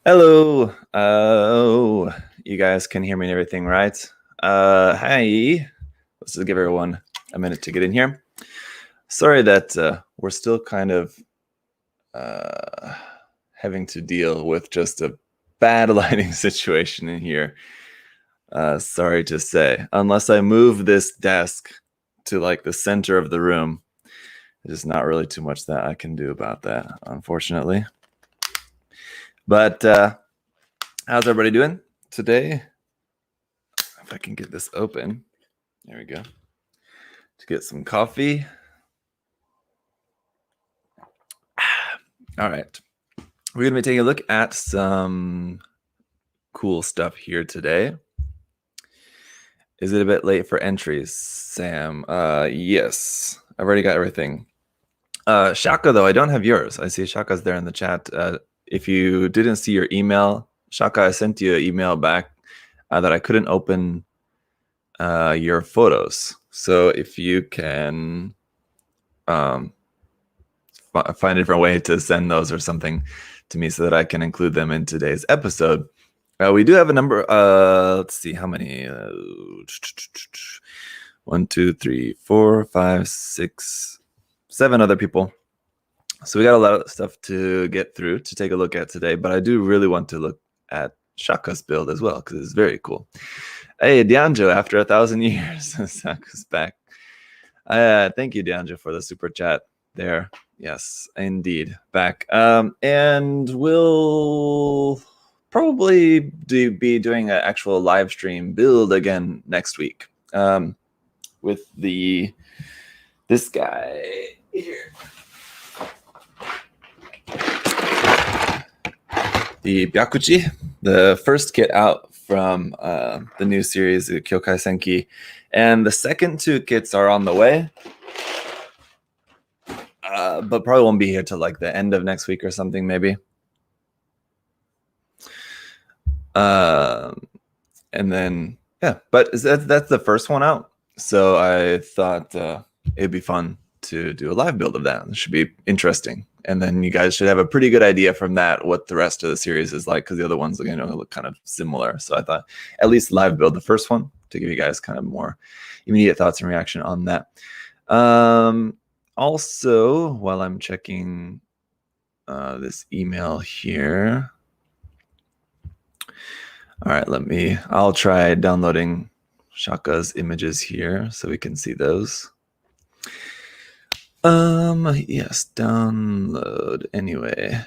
Hello. Oh, you guys can hear me and everything, right? Hi. Let's just give everyone a minute to get in here. Sorry that we're still kind of having to deal with just a bad lighting situation in here. Sorry to say. Unless I move this desk to like the center of the room, there's not really too much that I can do about that, unfortunately. But how's everybody doing today? If I can get this open. There we go. To get some coffee. All right. We're going to be taking a look at some cool stuff here today. Is it a bit late for entries, Sam? Yes. I've already got everything. Shaka, though, I don't have yours. I see Shaka's there in the chat. If you didn't see your email, Shaka, I sent you an email back that I couldn't open your photos. So if you can find a different way to send those or something to me so that I can include them in today's episode. We do have a number. Let's see how many. 1, 2, 3, 4, 5, 6, 7 other people. So we got a lot of stuff to get through to take a look at today. But I do really want to look at Shaka's build as well because it's very cool. Hey, Dianjo, after 1,000 years, Shaka's back. Thank you, Dianjo, for the super chat there. Yes, indeed, back. And we'll probably be doing an actual live stream build again next week with this guy here. The Byakuchi, the first kit out from the new series, the Kyokai Senki. And the second 2 kits are on the way. But probably won't be here till like the end of next week or something, maybe. And then, yeah, but that's the first one out. So I thought it'd be fun to do a live build of that. It should be interesting. And then you guys should have a pretty good idea from that what the rest of the series is like, because the other ones are going to look kind of similar. So I thought at least live build the first one to give you guys kind of more immediate thoughts and reaction on that. Also, while I'm checking this email here. All right, I'll try downloading Shaka's images here so we can see those. Yes, download anyway.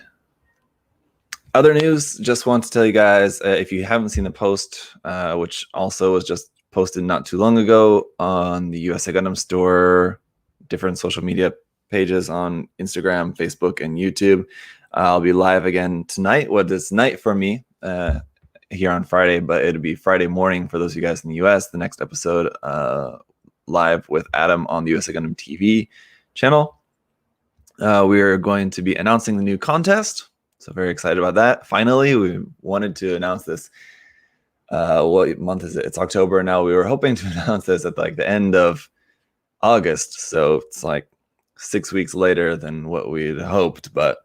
Other news, just want to tell you guys, if you haven't seen the post, which also was just posted not too long ago on the USA Gundam store, different social media pages on Instagram, Facebook, and YouTube. I'll be live again tonight. Well, it's night for me here on Friday, but it'll be Friday morning for those of you guys in the US. The next episode live with Adam on the USA Gundam TV channel. We are going to be announcing the new contest. So very excited about that. Finally, we wanted to announce this. What month is it? It's October now. We were hoping to announce this at like the end of August. So it's like 6 weeks later than what we'd hoped, but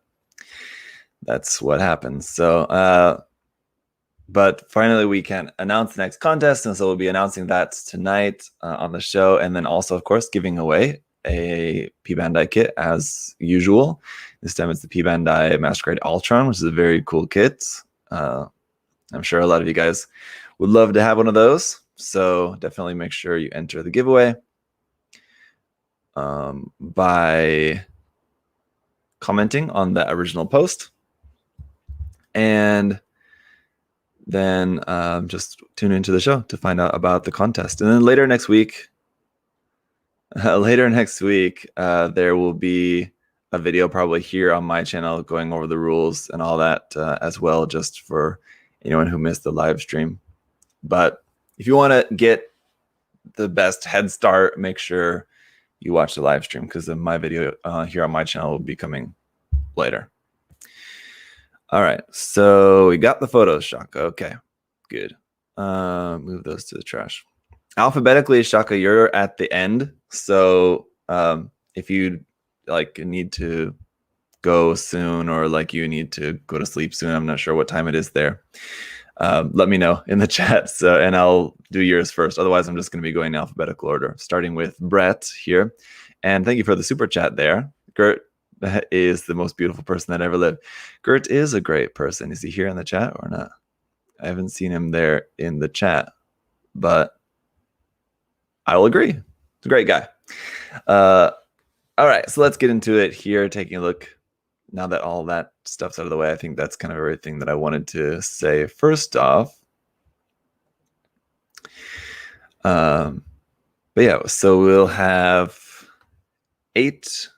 that's what happens. So, but finally we can announce the next contest. And so we'll be announcing that tonight on the show. And then also, of course, giving away a P Bandai kit as usual. This time it's the P Bandai Masquerade Ultron, which is a very cool kit. I'm sure a lot of you guys would love to have one of those. So definitely make sure you enter the giveaway by commenting on the original post. And then just tune into the show to find out about the contest. And then later next week, there will be a video probably here on my channel going over the rules and all that as well, just for anyone who missed the live stream. But if you want to get the best head start, make sure you watch the live stream, because my video here on my channel will be coming later. All right, so we got the photos, Shaka. Okay, good. Move those to the trash. Alphabetically, Shaka, you're at the end. So if you like need to go soon, or like you need to go to sleep soon, I'm not sure what time it is there, let me know in the chat, and I'll do yours first. Otherwise, I'm just going to be going in alphabetical order, starting with Brett here. And thank you for the super chat there. Gert is the most beautiful person that ever lived. Gert is a great person. Is he here in the chat or not? I haven't seen him there in the chat, but I will agree. He's a great guy. All right, so let's get into it here, taking a look. Now that all that stuff's out of the way, I think that's kind of everything that I wanted to say. First off, but yeah, so we'll have 8,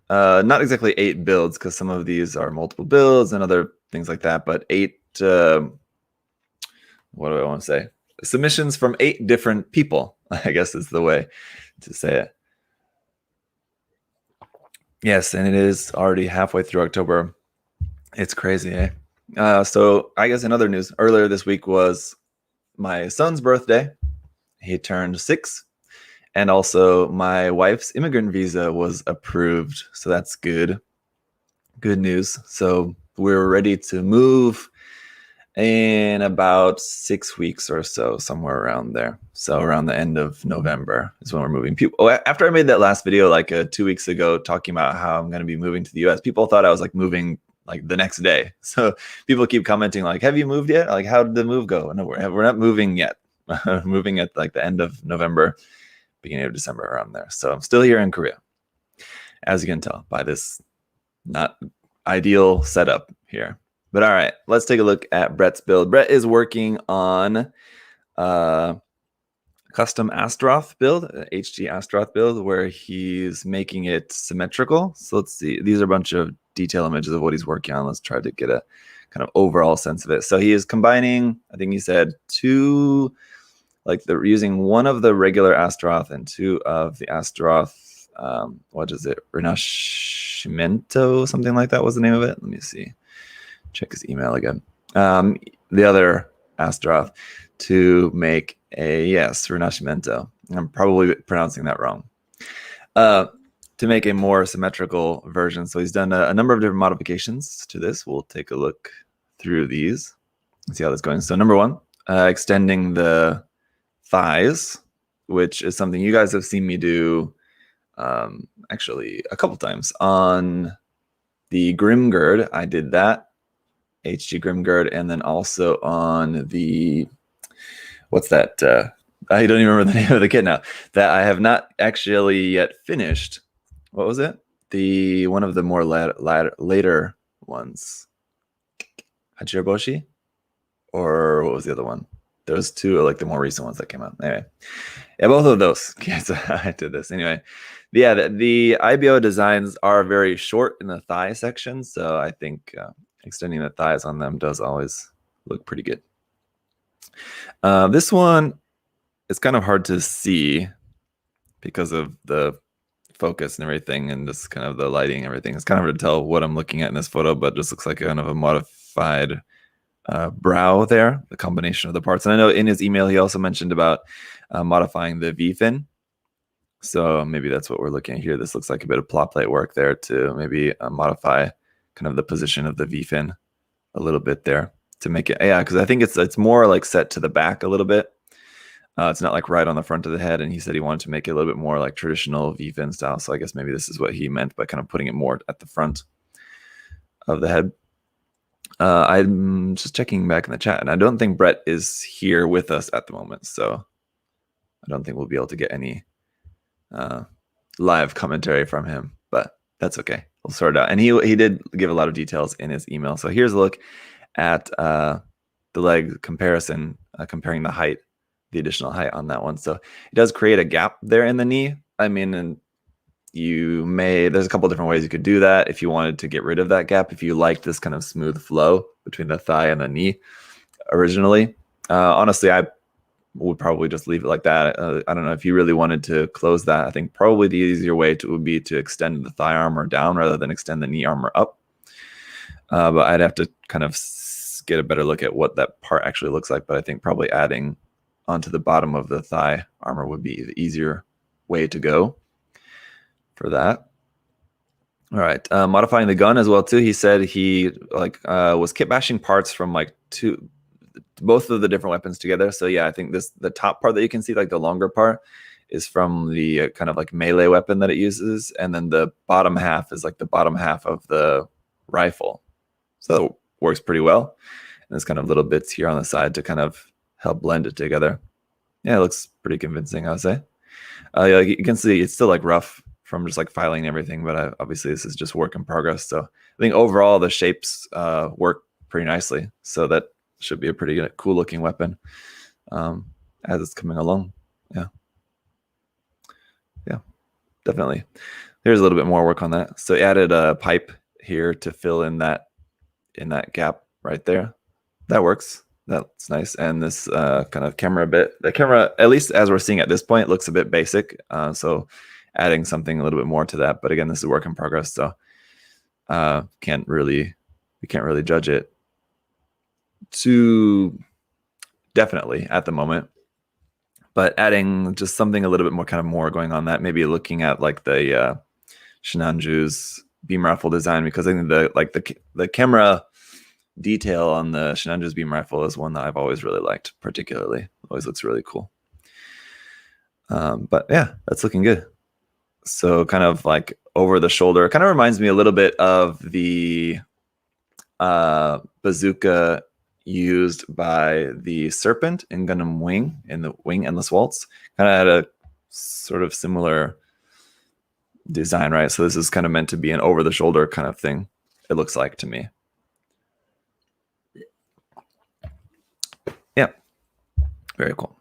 not exactly 8 builds, because some of these are multiple builds and other things like that, but 8, what do I want to say? Submissions from 8 different people, I guess is the way to say it. Yes, and it is already halfway through October. It's crazy, eh? So I guess in other news, earlier this week was my son's birthday. He turned 6. And also my wife's immigrant visa was approved. So that's good. Good news. So we're ready to move in about 6 weeks or so, somewhere around there. So around the end of November is when we're moving. People, after I made that last video like 2 weeks ago talking about how I'm going to be moving to the US, people thought I was like moving like the next day. So people keep commenting like, have you moved yet? Like, how did the move go? No, we're not moving yet. Moving at like the end of November, beginning of December, around there. So I'm still here in Korea, as you can tell by this not ideal setup here. But all right, let's take a look at Brett's build. Brett is working on custom Asteroth build, HG Asteroth build, where he's making it symmetrical. So let's see. These are a bunch of detail images of what he's working on. Let's try to get a kind of overall sense of it. So he is combining, I think he said 2, like they're using 1 of the regular Asteroth and 2 of the Asteroth, what is it? Rinascimento, something like that was the name of it. Let me see. Check his email again. The other Asteroth to make a, yes, Rinascimento. I'm probably pronouncing that wrong. To make a more symmetrical version. So he's done a number of different modifications to this. We'll take a look through these and see how that's going. So number 1, extending the thighs, which is something you guys have seen me do actually a couple times on the Grimgird. I did that, HG Grimgird, and then also on the, what's that? I don't even remember the name of the kit now, that I have not actually yet finished. What was it? The one of the more later ones, Hachiraboshi, or what was the other one? Those 2 are like the more recent ones that came out. Anyway, yeah, both of those. Yes, I did this. Anyway, yeah, the IBO designs are very short in the thigh section, so I think extending the thighs on them does always look pretty good. This one is kind of hard to see because of the focus and everything, and just kind of the lighting and everything. It's kind of hard to tell what I'm looking at in this photo, but it just looks like kind of a modified brow there, the combination of the parts. And I know in his email he also mentioned about modifying the V-fin. So maybe that's what we're looking at here. This looks like a bit of plot plate work there to maybe modify kind of the position of the V-fin a little bit there to make it, yeah, because I think it's more like set to the back a little bit. It's not like right on the front of the head, and he said he wanted to make it a little bit more like traditional V-fin style. So I guess maybe this is what he meant by kind of putting it more at the front of the head. I'm just checking back in the chat, and I don't think Brett is here with us at the moment, so I don't think we'll be able to get any live commentary from him, but that's okay. We'll sort it out. And he did give a lot of details in his email. So here's a look at the leg comparison, comparing the height, the additional height on that one. So it does create a gap there in the knee. I mean, and there's a couple different ways you could do that if you wanted to get rid of that gap, if you like this kind of smooth flow between the thigh and the knee originally. Honestly, I would probably just leave it like that. I don't know if you really wanted to close that. I think probably the easier way would be to extend the thigh armor down rather than extend the knee armor up. But I'd have to kind of get a better look at what that part actually looks like. But I think probably adding onto the bottom of the thigh armor would be the easier way to go for that. All right, modifying the gun as well too. He said he was kit bashing parts from like both of the different weapons together. So yeah, I think the top part that you can see, like the longer part, is from the kind of like melee weapon that it uses, and then the bottom half is like the bottom half of the rifle. So it works pretty well. And there's kind of little bits here on the side to kind of help blend it together. Yeah, it looks pretty convincing, I would say. Yeah, you can see it's still like rough from just like filing and everything, but obviously this is just work in progress. So I think overall the shapes work pretty nicely. So that should be a pretty cool looking weapon as it's coming along. Yeah, definitely. There's a little bit more work on that. So added a pipe here to fill in that gap right there. That works. That's nice. And this kind of camera bit, the camera, at least as we're seeing at this point, looks a bit basic. So adding something a little bit more to that. But again, this is a work in progress. So we can't really judge it too definitely at the moment. But adding just something a little bit more kind of more going on that, maybe looking at like the Shinanju's beam rifle design, because I think the camera detail on the Shinanju's beam rifle is one that I've always really liked, particularly. Always looks really cool. But yeah, that's looking good. So kind of like over the shoulder, kind of reminds me a little bit of the bazooka used by the Serpent in Gundam Wing, in the Wing Endless Waltz. Kind of had a sort of similar design, right? So this is kind of meant to be an over-the-shoulder kind of thing, it looks like to me. Yeah, very cool.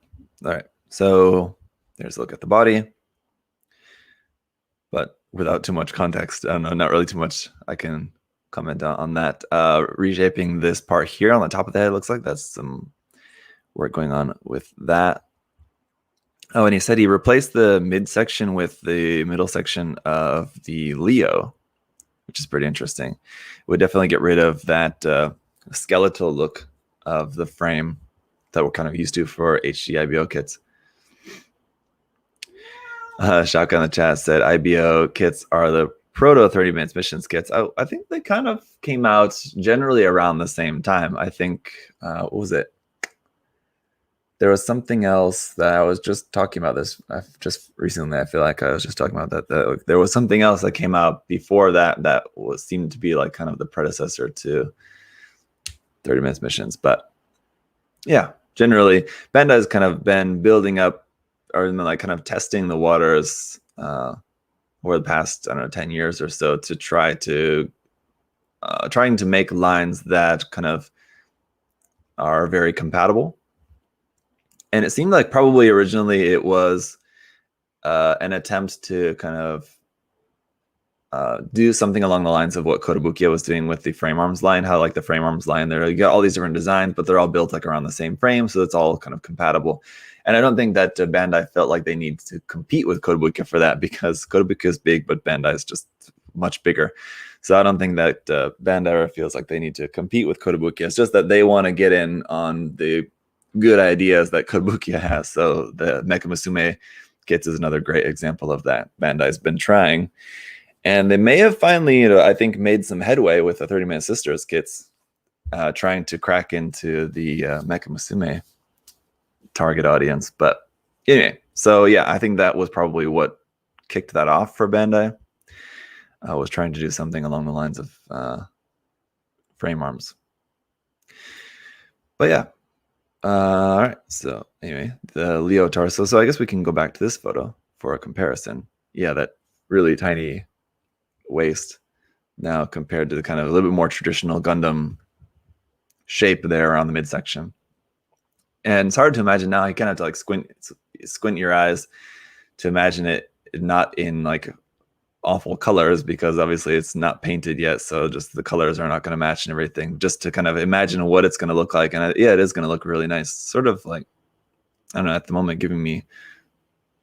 All right, so there's a look at the body, but without too much context. I don't know, not really too much I can comment on that. Reshaping this part here on the top of the head, looks like that's some work going on with that. Oh, and he said he replaced the midsection with the middle section of the Leo, which is pretty interesting. It would definitely get rid of that skeletal look of the frame that we're kind of used to for HD IBO kits. Shaka in the chat said IBO kits are the proto 30 minutes missions kits. I think they kind of came out generally around the same time. I think, what was it? There was something else that I was just talking about this just recently. I feel like I was just talking about that there was something else that came out before that seemed to be like kind of the predecessor to 30 minutes missions. But yeah, generally Bandai's kind of been building up, or like kind of testing the waters over the past, I don't know, 10 years or so, to trying to make lines that kind of are very compatible. And it seemed like probably originally it was an attempt to kind of do something along the lines of what Kotobukiya was doing with the frame arms line. How like the frame arms line there, you got all these different designs, but they're all built like around the same frame, so it's all kind of compatible. And I don't think that Bandai felt like they need to compete with Kotobukiya for that, because Kotobukiya is big, but Bandai is just much bigger. So I don't think that Bandai feels like they need to compete with Kotobukiya. It's just that they want to get in on the good ideas that Kotobukiya has. So the Mecha Musume kits is another great example of that. Bandai's been trying, and they may have finally, I think, made some headway with the 30 Minute Sisters kits, trying to crack into the Mecha Musume target audience. But anyway, so yeah, I think that was probably what kicked that off for Bandai. I was trying to do something along the lines of frame arms. But yeah. All right, so anyway, the Leo torso. So I guess we can go back to this photo for a comparison. Yeah, that really tiny waist now compared to the kind of a little bit more traditional Gundam shape there around the midsection. And it's hard to imagine now. You kind of have to like squint your eyes to imagine it not in like awful colors, because obviously it's not painted yet, so just the colors are not going to match and everything, just to kind of imagine what it's going to look like. And yeah, it is going to look really nice, sort of like, I don't know, at the moment giving me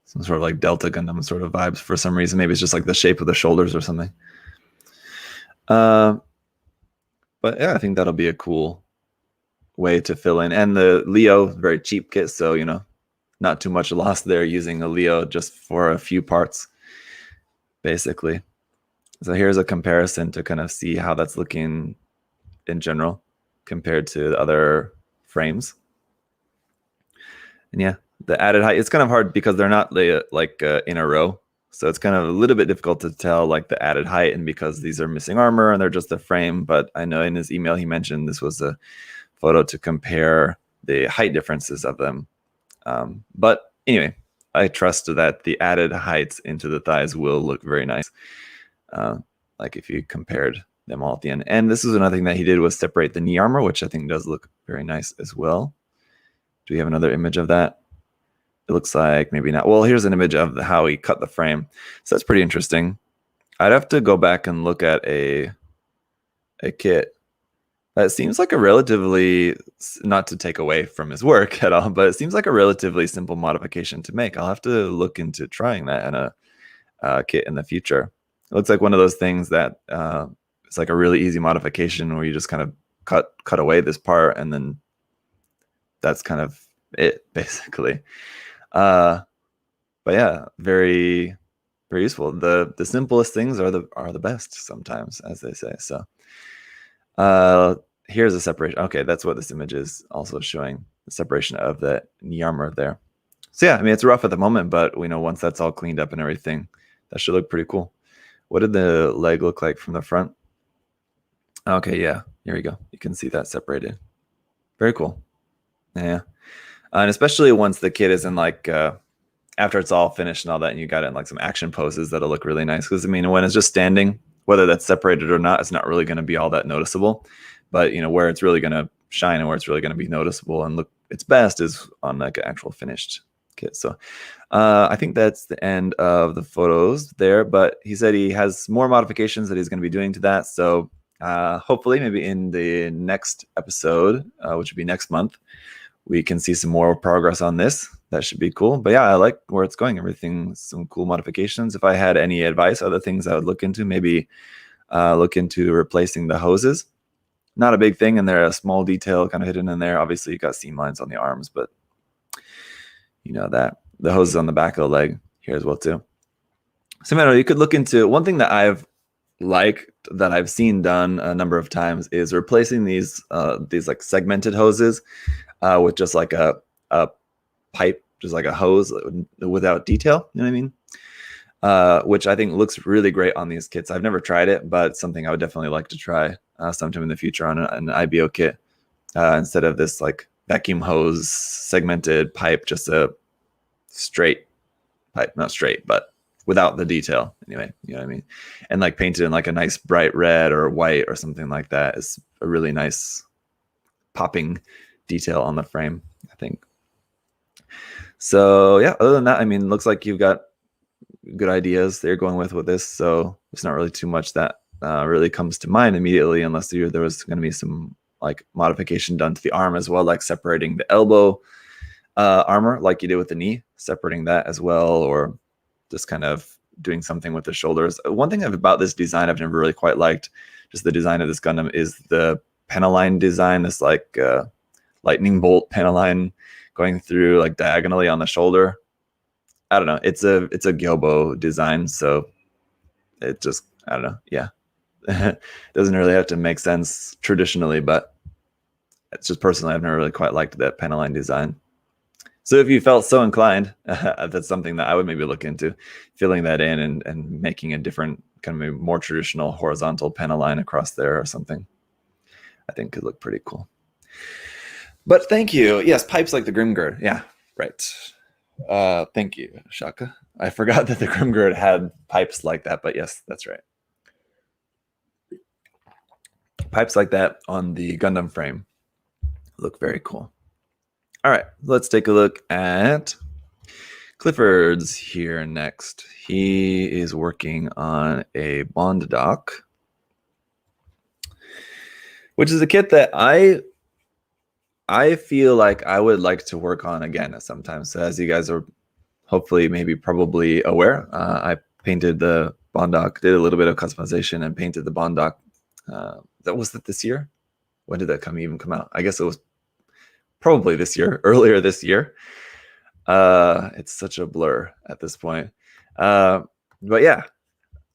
some sort of like Delta Gundam sort of vibes for some reason. Maybe it's just like the shape of the shoulders or something. But yeah, I think that'll be a cool way to fill in. And the Leo, very cheap kit, so not too much loss there using a Leo just for a few parts, basically. So here's a comparison to kind of see how that's looking in general compared to the other frames. And yeah, the added height, it's kind of hard because they're not like in a row. So it's kind of a little bit difficult to tell like the added height, and because these are missing armor and they're just a frame. But I know in his email he mentioned this was a photo to compare the height differences of them. But anyway, I trust that the added heights into the thighs will look very nice. Like if you compared them all at the end. And this is another thing that he did, was separate the knee armor, which I think does look very nice as well. Do we have another image of that? It looks like maybe not. Well, here's an image of how he cut the frame. So that's pretty interesting. I'd have to go back and look at a kit. It seems like a relatively, not to take away from his work at all, but it seems like a relatively simple modification to make. I'll have to look into trying that in a kit in the future. It looks like one of those things that it's like a really easy modification where you just kind of cut away this part, and then that's kind of it, basically. But yeah, very, very useful. The simplest things are the best sometimes, as they say. So here's a separation. Okay, that's what this image is also showing, the separation of the knee armor there. So yeah, I mean, it's rough at the moment, but we know once that's all cleaned up and everything, that should look pretty cool. What did the leg look like from the front? Okay, yeah, here we go. You can see that separated. Very cool. Yeah. And especially once the kit is in like, after it's all finished and all that, and you got it in like some action poses, that'll look really nice. Because I mean, when it's just standing, whether that's separated or not, it's not really going to be all that noticeable. But you know, where it's really going to shine and where it's really going to be noticeable and look its best is on like an actual finished kit. So I think that's the end of the photos there. But he said he has more modifications that he's going to be doing to that. So hopefully, maybe in the next episode, which will be next month, we can see some more progress on this. That should be cool. But yeah, I like where it's going. Everything, some cool modifications. If I had any advice, other things I would look into, maybe look into replacing the hoses. Not a big thing, and they're a small detail kind of hidden in there. Obviously, you got seam lines on the arms, but you know that. The hoses on the back of the leg here as well too. So you could look into one thing that I've liked, that I've seen done a number of times, is replacing these like segmented hoses with just like a pipe, just like a hose without detail. You know what I mean? Which I think looks really great on these kits. I've never tried it, but something I would definitely like to try sometime in the future on an IBO kit, instead of this like vacuum hose segmented pipe, just a straight pipe, not straight, but without the detail. Anyway, you know what I mean? And like painted in like a nice bright red or white or something like that is a really nice popping detail on the frame, I think. So yeah, other than that, I mean, looks like you've got good ideas that you're going with this. So there's not really too much that really comes to mind immediately, unless there was going to be some like modification done to the arm as well, like separating the elbow armor like you did with the knee, separating that as well, or just kind of doing something with the shoulders. One thing about this design I've never really quite liked, just the design of this Gundam, is the pentaline design, this like lightning bolt pentaline going through like diagonally on the shoulder. I don't know. It's a Gyobo design, so it just, I don't know. Yeah. Doesn't really have to make sense traditionally, but it's just personally, I've never really quite liked that pentaline design. So if you felt so inclined, that's something that I would maybe look into, filling that in and making a different kind of more traditional horizontal pentaline across there or something. I think could look pretty cool. But thank you. Yes, pipes like the Grimgird. Yeah, right. Thank you, Shaka. I forgot that the Grimgird had pipes like that, but yes, that's right. Pipes like that on the Gundam frame look very cool. All right, let's take a look at Clifford's here next. He is working on a Bond dock, which is a kit that I feel like I would like to work on again sometimes. So as you guys are hopefully maybe probably aware, I painted the Bond dock, did a little bit of customization and painted the Bond dock. That was it this year? When did that even come out? I guess it was probably this year, earlier this year. It's such a blur at this point. But yeah,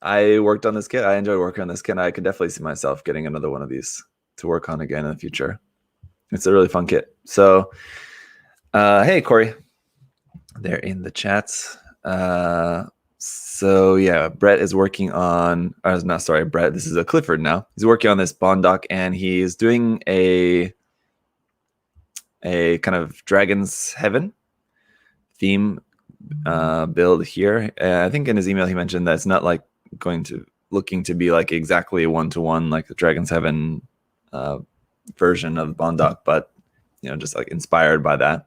I worked on this kit. I enjoy working on this kit. I could definitely see myself getting another one of these to work on again in the future. It's a really fun kit. So, hey, Corey. They're in the chats. So yeah, Brett is working on. Not sorry, Brett. This is a Clifford now. He's working on this Bondoc, and he's doing a kind of Dragon's Heaven theme build here. I think in his email he mentioned that it's not like looking to be like exactly one-to-one like the Dragon's Heaven version of Bondoc, but just like inspired by that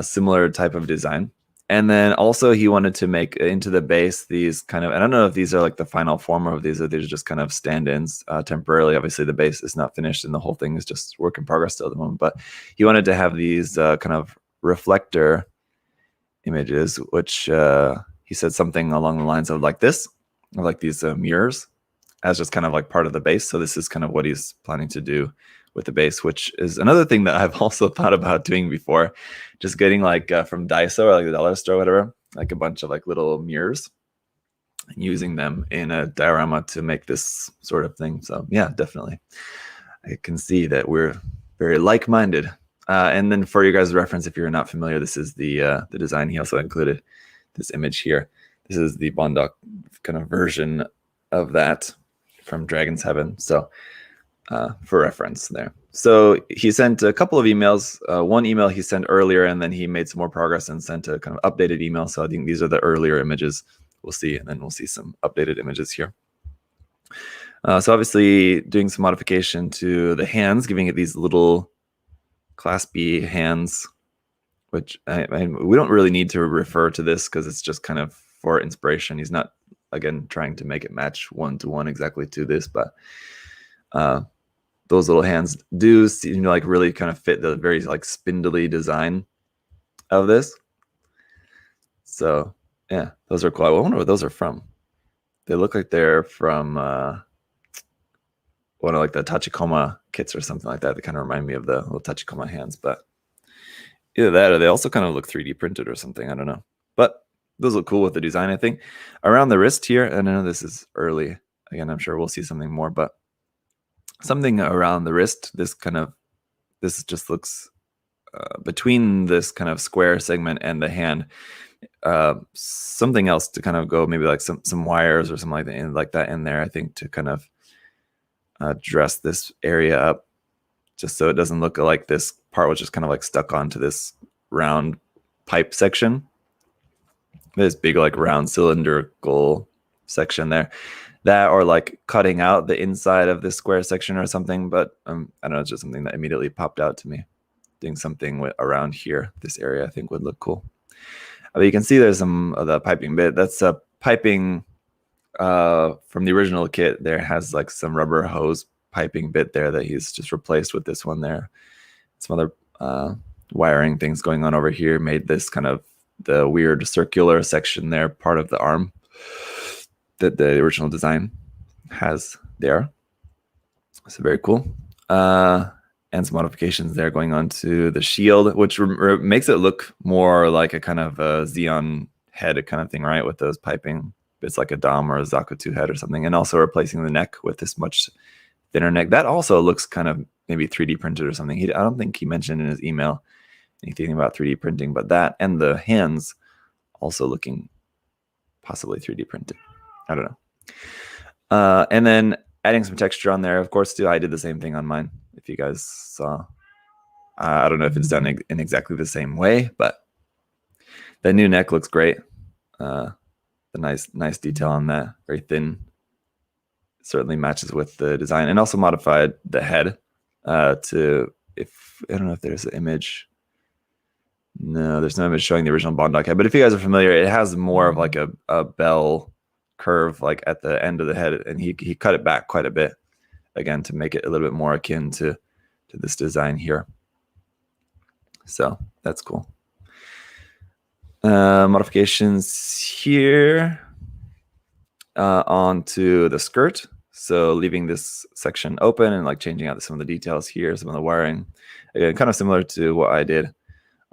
similar type of design. And then also he wanted to make into the base these kind of, I don't know if these are like the final form of these, or these are just kind of stand-ins temporarily. Obviously the base is not finished and the whole thing is just work in progress still at the moment, but he wanted to have these kind of reflector images, which he said something along the lines of like this, or like these mirrors as just kind of like part of the base. So this is kind of what he's planning to do with the base, which is another thing that I've also thought about doing before, just getting like from Daiso or like the dollar store or whatever, like a bunch of like little mirrors and using them in a diorama to make this sort of thing. So yeah, definitely. I can see that we're very like-minded. And then for you guys' reference, if you're not familiar, this is the design. He also included this image here. This is the Bondoc kind of version of that from Dragon's Heaven. So for reference there. So he sent a couple of emails. One email he sent earlier, and then he made some more progress and sent a kind of updated email. So I think these are the earlier images we'll see, and then we'll see some updated images here. So obviously doing some modification to the hands, giving it these little claspy hands, which we don't really need to refer to this because it's just kind of for inspiration. He's not, again, trying to make it match one-to-one exactly to this, but those little hands do seem to like really kind of fit the very like spindly design of this. So yeah, those are cool. I wonder what those are from. They look like they're from one of like the Tachikoma kits or something like that. They kind of remind me of the little Tachikoma hands, but either that or they also kind of look 3D printed or something. I don't know, but those look cool with the design, I think. Around the wrist here, and I know this is early. Again, I'm sure we'll see something more, but something around the wrist, this just looks between this kind of square segment and the hand, something else to kind of go, maybe like some wires or something like that in there, I think, to kind of dress this area up, just so it doesn't look like this part was just kind of like stuck onto this round pipe section, this big like round cylindrical section there. That or like cutting out the inside of this square section or something, but I don't know, it's just something that immediately popped out to me. Doing something around here, this area, I think would look cool. But you can see there's some of the piping bit. That's a piping from the original kit. There has like some rubber hose piping bit there that he's just replaced with this one there. Some other wiring things going on over here made this kind of the weird circular section there part of the arm that the original design has there. So very cool. And some modifications there going on to the shield, which makes it look more like a kind of a Xeon head kind of thing, right? With those piping bits like a Dom or a Zakutu head or something. And also replacing the neck with this much thinner neck. That also looks kind of maybe 3D printed or something. I don't think he mentioned in his email anything about 3D printing, but that and the hands also looking possibly 3D printed. I don't know. And then adding some texture on there. Of course, too, I did the same thing on mine. If you guys saw, I don't know if it's done in exactly the same way, but the new neck looks great. The nice detail on that, very thin. Certainly matches with the design, and also modified the head to. If I don't know if there's an image. No, there's no image showing the original Bondoc head. But if you guys are familiar, it has more of like a bell curve like at the end of the head, and he cut it back quite a bit again to make it a little bit more akin to this design here. So that's cool. Modifications here onto the skirt. So leaving this section open and like changing out some of the details here, some of the wiring. Again, kind of similar to what I did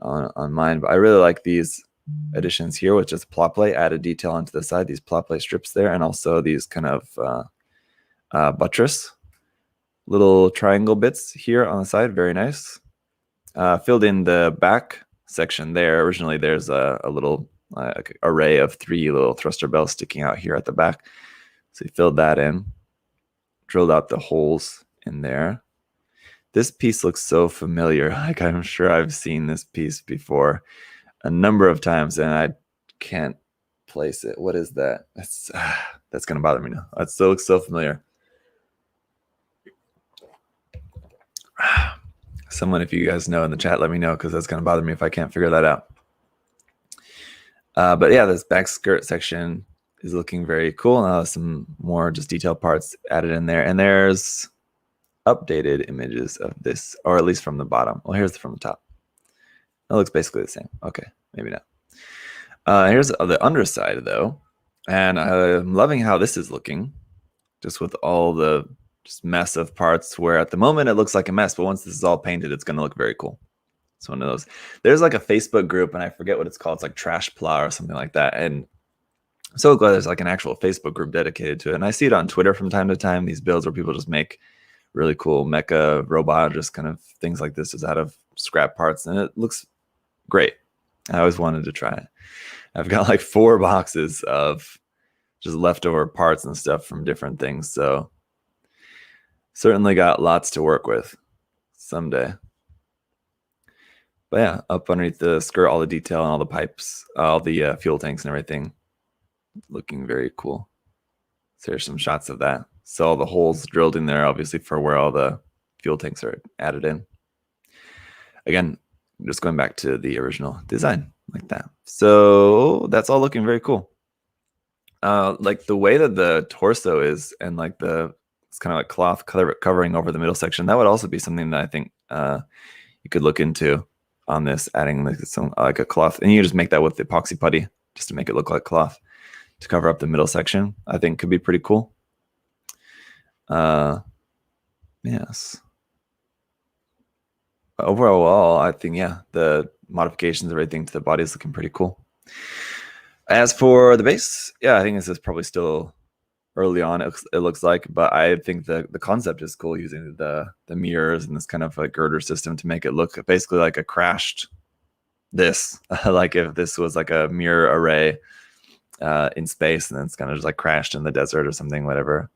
on mine, but I really like these additions here with just plot plate, added detail onto the side, these plot plate strips there, and also these kind of buttress little triangle bits here on the side. Very nice. Filled in the back section there. Originally, there's a little array of 3 little thruster bells sticking out here at the back. So he filled that in, drilled out the holes in there. This piece looks so familiar. Like, I'm sure I've seen this piece before a number of times, and I can't place it. What is that? That's gonna bother me now. That still looks so familiar. Someone, if you guys know in the chat, let me know, because that's gonna bother me if I can't figure that out. But yeah, this back skirt section is looking very cool. Now some more just detailed parts added in there, and there's updated images of this, or at least from the bottom. Well, here's from the top. It looks basically the same. Okay, maybe not. Here's the underside though, and I'm loving how this is looking, just with all the just mess of parts, where at the moment it looks like a mess, but once this is all painted, it's going to look very cool. It's one of those. There's like a Facebook group, and I forget what it's called. It's like Trash Plow or something like that. And I'm so glad there's like an actual Facebook group dedicated to it. And I see it on Twitter from time to time, these builds where people just make really cool mecha robot, just kind of things like this, is out of scrap parts, and it looks great. I always wanted to try it. I've got like 4 boxes of just leftover parts and stuff from different things, so certainly got lots to work with someday. But yeah, up underneath the skirt, all the detail and all the pipes, all the fuel tanks and everything, looking very cool. So here's some shots of that. So all the holes drilled in there, obviously, for where all the fuel tanks are added in. Again, just going back to the original design like that. So that's all looking very cool. Like the way that the torso is, and like it's kind of like cloth covering over the middle section, that would also be something that I think you could look into on this, adding like a cloth, and you just make that with epoxy putty just to make it look like cloth to cover up the middle section. I think could be pretty cool. Yes. Overall, I think, yeah, the modifications, everything to the body is looking pretty cool. As for the base, yeah, I think this is probably still early on, it looks like, but I think the concept is cool, using the mirrors and this kind of like girder system to make it look basically like a crashed this. Like if this was like a mirror array in space, and then it's kind of just like crashed in the desert or something, whatever.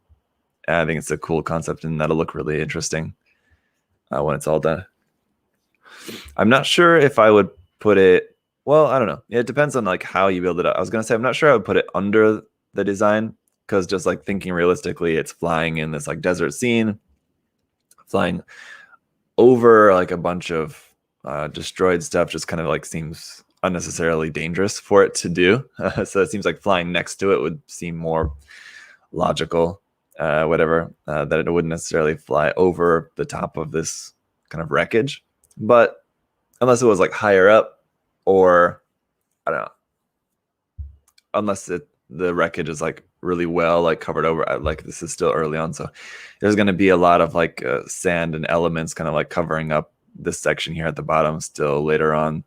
And I think it's a cool concept, and that'll look really interesting when it's all done. I'm not sure if I would put it, well, I don't know. It depends on like how you build it up. I was going to say, I'm not sure I would put it under the design, because just like thinking realistically, it's flying in this like desert scene, flying over like a bunch of destroyed stuff, just kind of like seems unnecessarily dangerous for it to do. So it seems like flying next to it would seem more logical, that it wouldn't necessarily fly over the top of this kind of wreckage. But unless it was like higher up, or I don't know, unless the wreckage is like really well like covered over, like this is still early on, so there's going to be a lot of like sand and elements kind of like covering up this section here at the bottom still later on.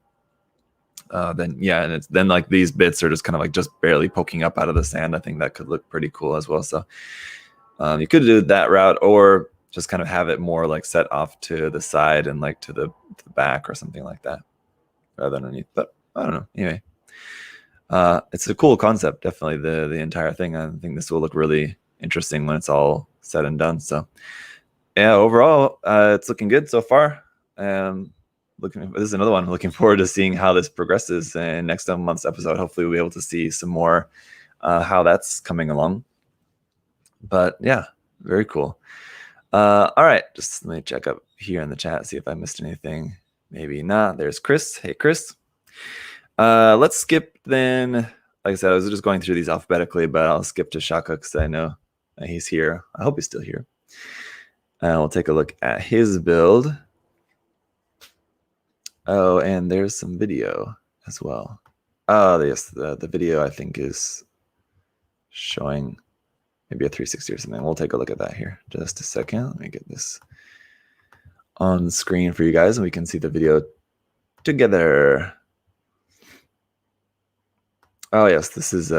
Then yeah, and it's then like these bits are just kind of like just barely poking up out of the sand. I think that could look pretty cool as well. So you could do that route, or just kind of have it more like set off to the side and like to the back or something like that, rather than underneath. But I don't know. Anyway, it's a cool concept, definitely, the entire thing. I think this will look really interesting when it's all said and done. So yeah, overall, it's looking good so far. This is another one. Looking forward to seeing how this progresses in next month's episode. Hopefully we'll be able to see some more how that's coming along. But yeah, very cool. All right, just let me check up here in the chat, see if I missed anything. Maybe not. There's Chris. Hey, Chris. Let's skip then. Like I said, I was just going through these alphabetically, but I'll skip to Shaka because I know he's here. I hope he's still here. We'll take a look at his build. Oh, and there's some video as well. Oh, yes, the video I think is showing maybe a 360 or something. We'll take a look at that here. Just a second. Let me get this on screen for you guys, and we can see the video together. Oh yes, this is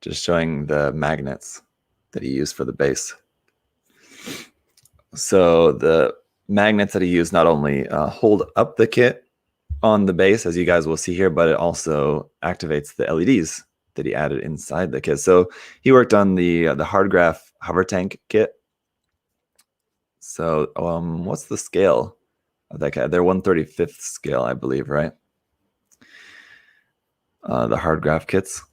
just showing the magnets that he used for the base. So the magnets that he used not only hold up the kit on the base, as you guys will see here, but it also activates the LEDs that he added inside the kit. So he worked on the hard graph hover tank kit. So what's the scale of that kit? They're 1/35th scale, I believe, right? The hard graph kits.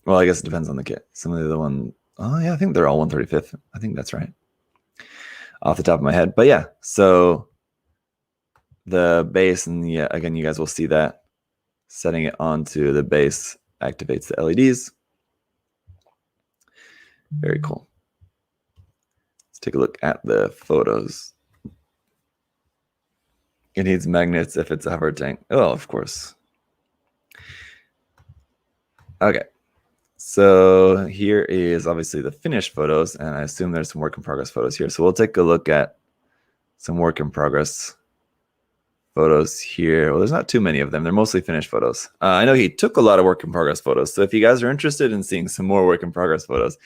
Well, I guess it depends on the kit. Some of the other one, oh yeah, I think they're all 1/35th. I think that's right, off the top of my head. But yeah, so the base, and yeah, again, you guys will see that setting it onto the base activates the LEDs. Very cool. Let's take a look at the photos. It needs magnets if it's a hover tank. Oh, of course. Okay. So here is obviously the finished photos, and I assume there's some work in progress photos here. So we'll take a look at some work in progress photos here. Well, there's not too many of them. They're mostly finished photos. I know he took a lot of work in progress photos. So if you guys are interested in seeing some more work in progress photos,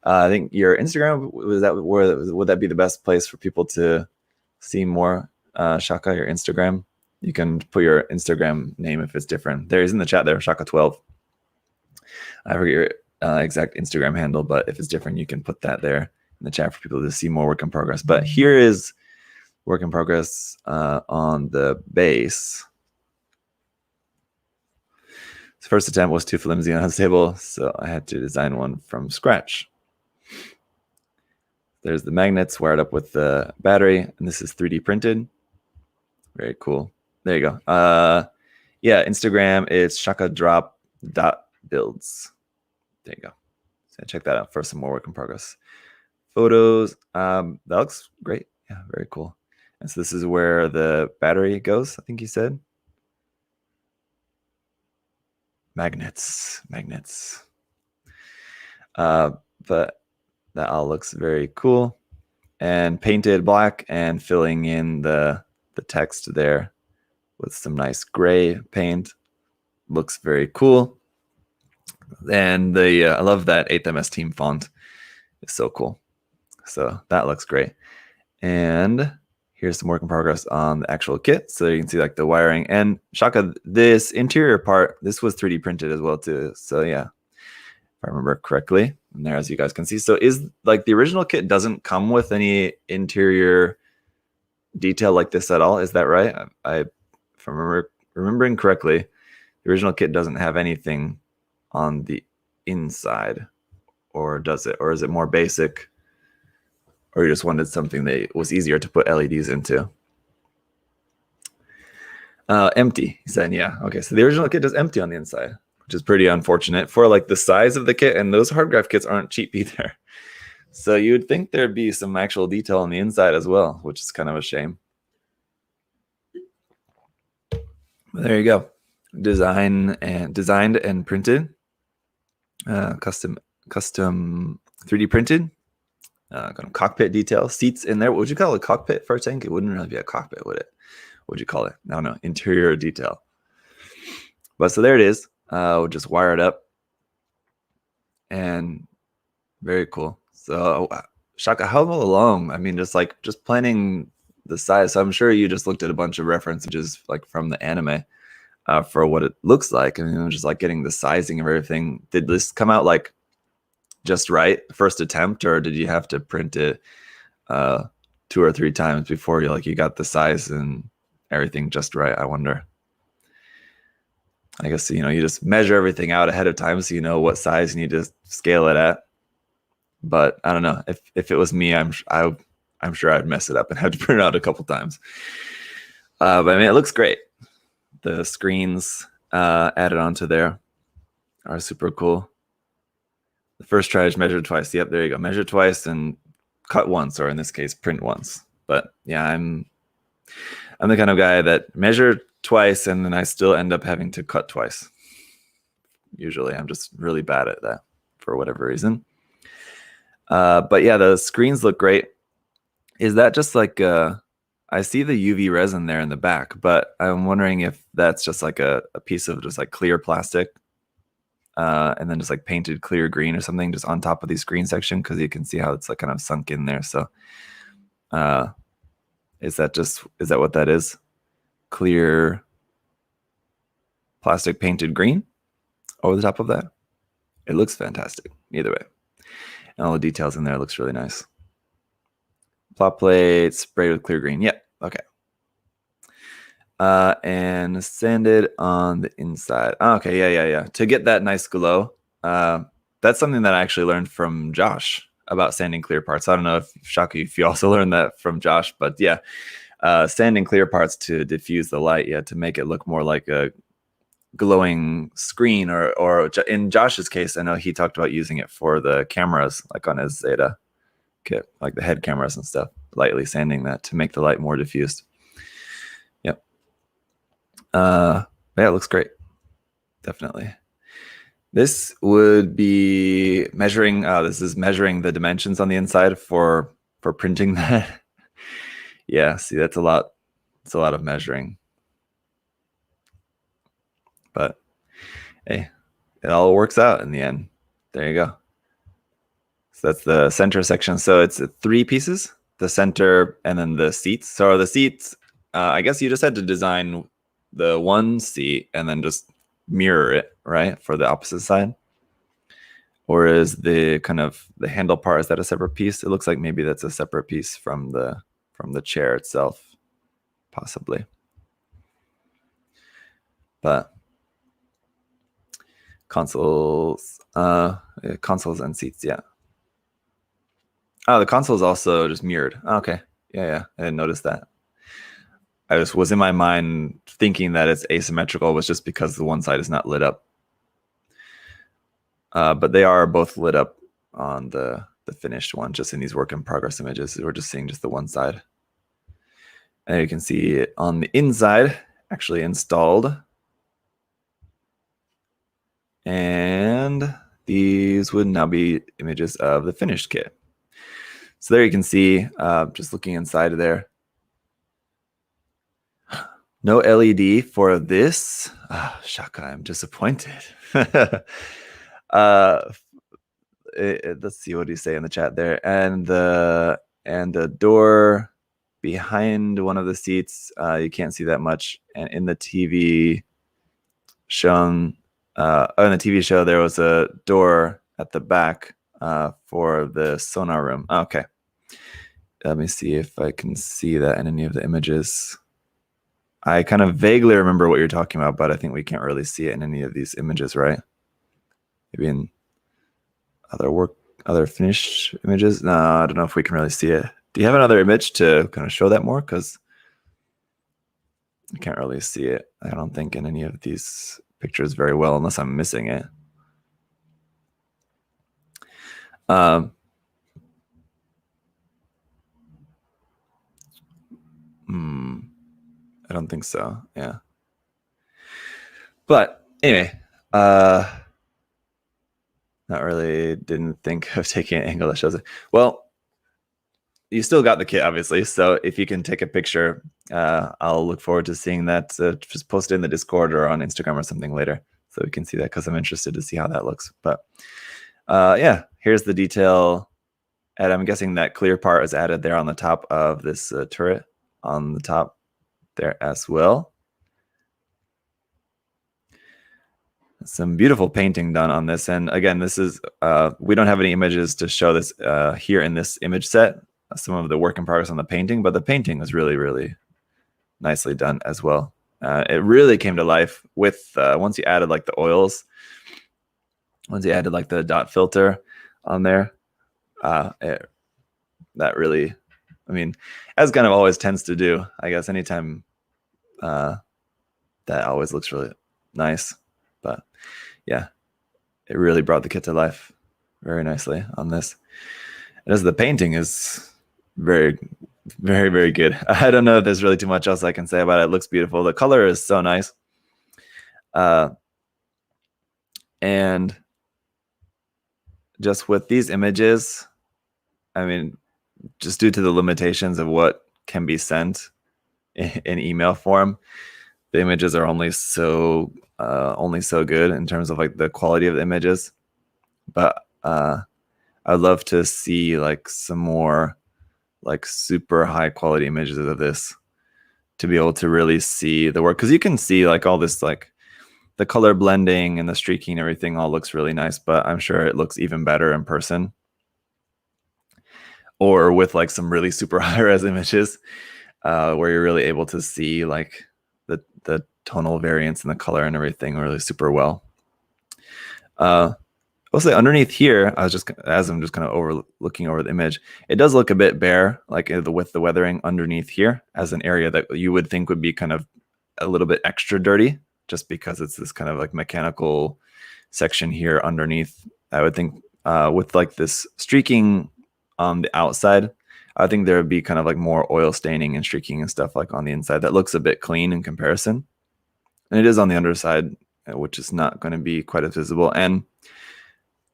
I think your Instagram, would that be the best place for people to see more? Shaka, your Instagram. You can put your Instagram name if it's different. There is in the chat there, Shaka12. I forget your exact Instagram handle, but if it's different, you can put that there in the chat for people to see more work in progress. But here is work in progress on the base. The first attempt was too flimsy and unstable, so I had to design one from scratch. There's the magnets wired up with the battery, and this is 3D printed. Very cool. There you go. Yeah, Instagram, it's shakadrop.builds. There you go. So check that out for some more work in progress. Photos, that looks great. Yeah, very cool. And so this is where the battery goes, I think you said. Magnets. But that all looks very cool. And painted black and filling in the text there with some nice gray paint. Looks very cool. And I love that 8th MS team font. It's so cool. So that looks great. And here's some work in progress on the actual kit. So you can see like the wiring. And Shaka, this interior part, this was 3D printed as well too. So yeah, if I remember correctly. And there, as you guys can see. So is like the original kit doesn't come with any interior detail like this at all. Is that right? If I'm remembering correctly, the original kit doesn't have anything on the inside, or does it? Or is it more basic? Or you just wanted something that was easier to put LEDs into? Empty, he said. Yeah. Okay. So the original kit is empty on the inside, which is pretty unfortunate for like the size of the kit, and those hard graph kits aren't cheap either. So you would think there'd be some actual detail on the inside as well, which is kind of a shame. But there you go. Designed and printed. Custom 3D printed. Kind of cockpit detail. Seats in there. What would you call a cockpit for a tank? It wouldn't really be a cockpit, would it? What would you call it? No. Interior detail. But so there it is. We'll just wire it up. And very cool. So Shaka, how long? I mean, just planning the size. So I'm sure you just looked at a bunch of references like from the anime for what it looks like, and just like getting the sizing of everything. Did this come out like just right first attempt, or did you have to print it 2 or 3 times before you got the size and everything just right? I wonder. I guess you just measure everything out ahead of time so you know what size you need to scale it at. But I don't know, if it was me, I'm sure I'd mess it up and have to print it out a couple times. But I mean, it looks great. The screens added onto there are super cool. The first try is measured twice. Yep, there you go. Measure twice and cut once, or in this case, print once. But yeah, I'm the kind of guy that measure twice and then I still end up having to cut twice. Usually, I'm just really bad at that for whatever reason. But yeah, the screens look great. Is that just like I see the UV resin there in the back, but I'm wondering if that's just like a piece of just like clear plastic and then just like painted clear green or something just on top of the screen section, because you can see how it's like kind of sunk in there. So is that what that is? Clear plastic painted green over the top of that? It looks fantastic either way. And all the details in there looks really nice. Plot plate sprayed with clear green. Yep. Okay. And sanded on the inside. Okay, yeah. To get that nice glow, that's something that I actually learned from Josh about sanding clear parts. I don't know if Shaka, if you also learned that from Josh, but yeah, sanding clear parts to diffuse the light, to make it look more like a glowing screen, or in Josh's case, I know he talked about using it for the cameras, like on his Zeta kit, like the head cameras and stuff, lightly sanding that to make the light more diffused. Yep. Yeah, it looks great. Definitely. This would be measuring. This is measuring the dimensions on the inside for printing that. Yeah, see, that's a lot. It's a lot of measuring. But hey, it all works out in the end. There you go. So that's the center section. So it's 3 pieces: the center and then the seats. So the seats, I guess you just had to design the one seat and then just mirror it, right, for the opposite side. Or is the kind of the handle part, is that a separate piece? It looks like maybe that's a separate piece from the chair itself, possibly. But consoles and seats, yeah. Oh, the console is also just mirrored. Oh, okay. Yeah. I didn't notice that. I just was in my mind thinking that it's asymmetrical, was just because the one side is not lit up. But they are both lit up on the finished one, just in these work in progress images. We're just seeing just the one side. And you can see it on the inside, actually installed. And these would now be images of the finished kit. So there you can see, just looking inside of there, no LED for this. Shaka, I'm disappointed. Let's see, what do you say in the chat there? And the door behind one of the seats, you can't see that much. And in the TV shown, in the TV show, there was a door at the back for the sonar room. Okay. Let me see if I can see that in any of the images. I kind of vaguely remember what you're talking about, but I think we can't really see it in any of these images, right? Maybe in other finished images? No, I don't know if we can really see it. Do you have another image to kind of show that more? Because I can't really see it, I don't think, in any of these pictures very well, unless I'm missing it. I don't think so. Yeah. But anyway, not really didn't think of taking an angle that shows it. Well, you still got the kit, obviously. So if you can take a picture, I'll look forward to seeing that. Just post it in the Discord or on Instagram or something later, so we can see that, because I'm interested to see how that looks. But yeah, here's the detail. And I'm guessing that clear part is added there on the top of this turret on the top there as well. Some beautiful painting done on this. And again, this is, we don't have any images to show this here in this image set, some of the work in progress on the painting, but the painting was really, really nicely done as well. It really came to life with, once you added like the oils, once you added like the dot filter on there, that really, I mean, as kind of always tends to do, I guess, anytime that always looks really nice. But yeah, it really brought the kit to life very nicely on this. And as the painting is very, very, very good. I don't know if there's really too much else I can say about it. It looks beautiful. The color is so nice. And just with these images, I mean, just due to the limitations of what can be sent in email form, the images are only so good in terms of like the quality of the images. But I'd love to see like some more like super high quality images of this to be able to really see the work, because you can see like all this, like the color blending and the streaking and everything all looks really nice, but I'm sure it looks even better in person or with like some really super high res images where you're really able to see like the tonal variance and the color and everything really super well. I'll say underneath here, I'm just kind of looking over the image, it does look a bit bare, like with the weathering underneath here as an area that you would think would be kind of a little bit extra dirty, just because it's this kind of like mechanical section here underneath. I would think with like this streaking on the outside, I think there would be kind of like more oil staining and streaking and stuff like on the inside that looks a bit clean in comparison. And it is on the underside, which is not going to be quite as visible. And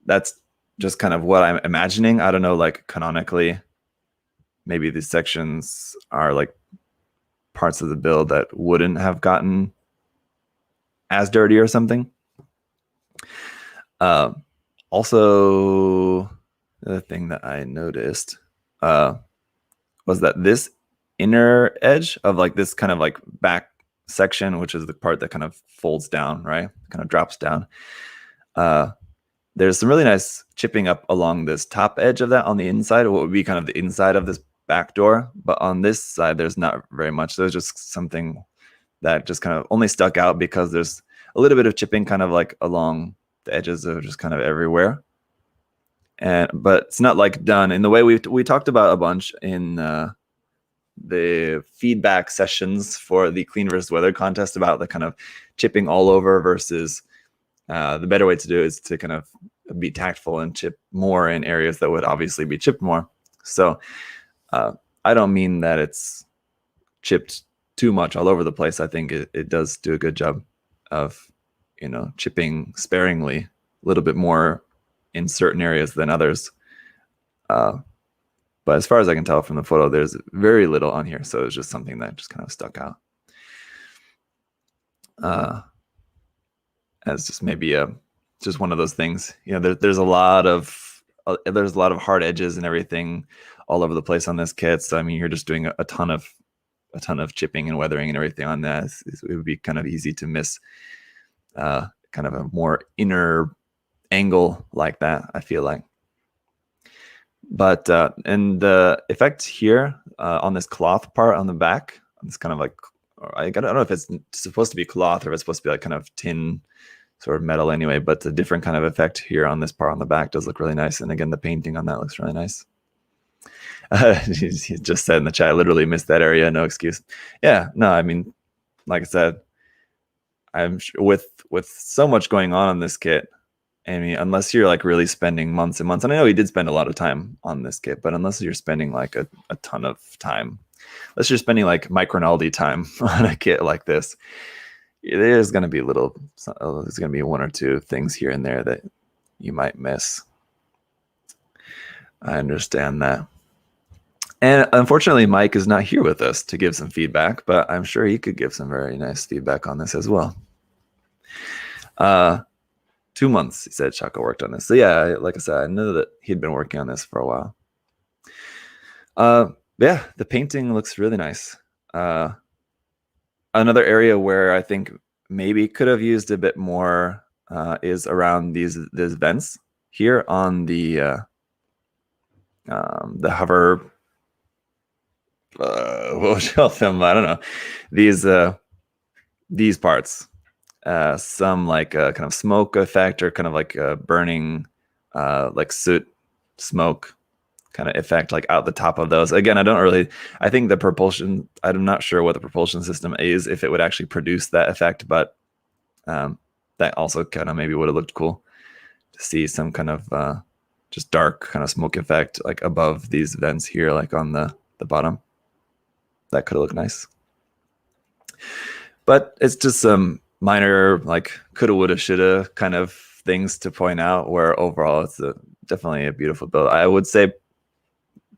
that's just kind of what I'm imagining. I don't know, like canonically, maybe these sections are like parts of the build that wouldn't have gotten as dirty or something. Also, the thing that I noticed was that this inner edge of like this kind of like back section, which is the part that kind of folds down, right? Kind of drops down. There's some really nice chipping up along this top edge of that on the inside, what would be kind of the inside of this back door. But on this side, there's not very much. There's just something that just kind of only stuck out because there's a little bit of chipping kind of like along the edges of just kind of everywhere. But it's not like done in the way we talked about a bunch in the feedback sessions for the Clean versus Weather contest about the kind of chipping all over versus the better way to do it is to kind of be tactful and chip more in areas that would obviously be chipped more. So I don't mean that it's chipped too much all over the place. I think it does do a good job of, chipping sparingly, a little bit more in certain areas than others. But as far as I can tell from the photo, there's very little on here. So it's just something that just kind of stuck out. As just maybe just one of those things. There's a lot of hard edges and everything all over the place on this kit. So I mean, you're just doing a ton of chipping and weathering and everything on that. It would be kind of easy to miss kind of a more inner angle like that, I feel like. But and the effect here on this cloth part on the back, it's kind of like, I don't know if it's supposed to be cloth or if it's supposed to be like kind of tin sort of metal anyway, but the different kind of effect here on this part on the back does look really nice. And again, the painting on that looks really nice. He just said in the chat, I literally missed that area, no excuse. Yeah, no, I mean, like I said, I'm sure with so much going on this kit, I mean, unless you're like really spending months and months, and I know he did spend a lot of time on this kit, but unless you're spending like a ton of time, unless you're spending like Micronaldi time on a kit like this, there's going to be there's going to be one or two things here and there that you might miss. I understand that. And unfortunately, Mike is not here with us to give some feedback, but I'm sure he could give some very nice feedback on this as well. 2 months, he said, Shaka worked on this. So yeah, like I said, I know that he'd been working on this for a while. Yeah, the painting looks really nice. Another area where I think maybe could have used a bit more is around these vents here on the hover. What would you film? I don't know. These parts. Some like kind of smoke effect or kind of like a burning like soot smoke kind of effect like out the top of those. Again, I think the propulsion, I'm not sure what the propulsion system is, if it would actually produce that effect, but that also kind of maybe would have looked cool to see some kind of just dark kind of smoke effect like above these vents here, like on the bottom. That could have looked nice. But it's just some minor like coulda, woulda, shoulda kind of things to point out, where overall it's definitely a beautiful build. I would say,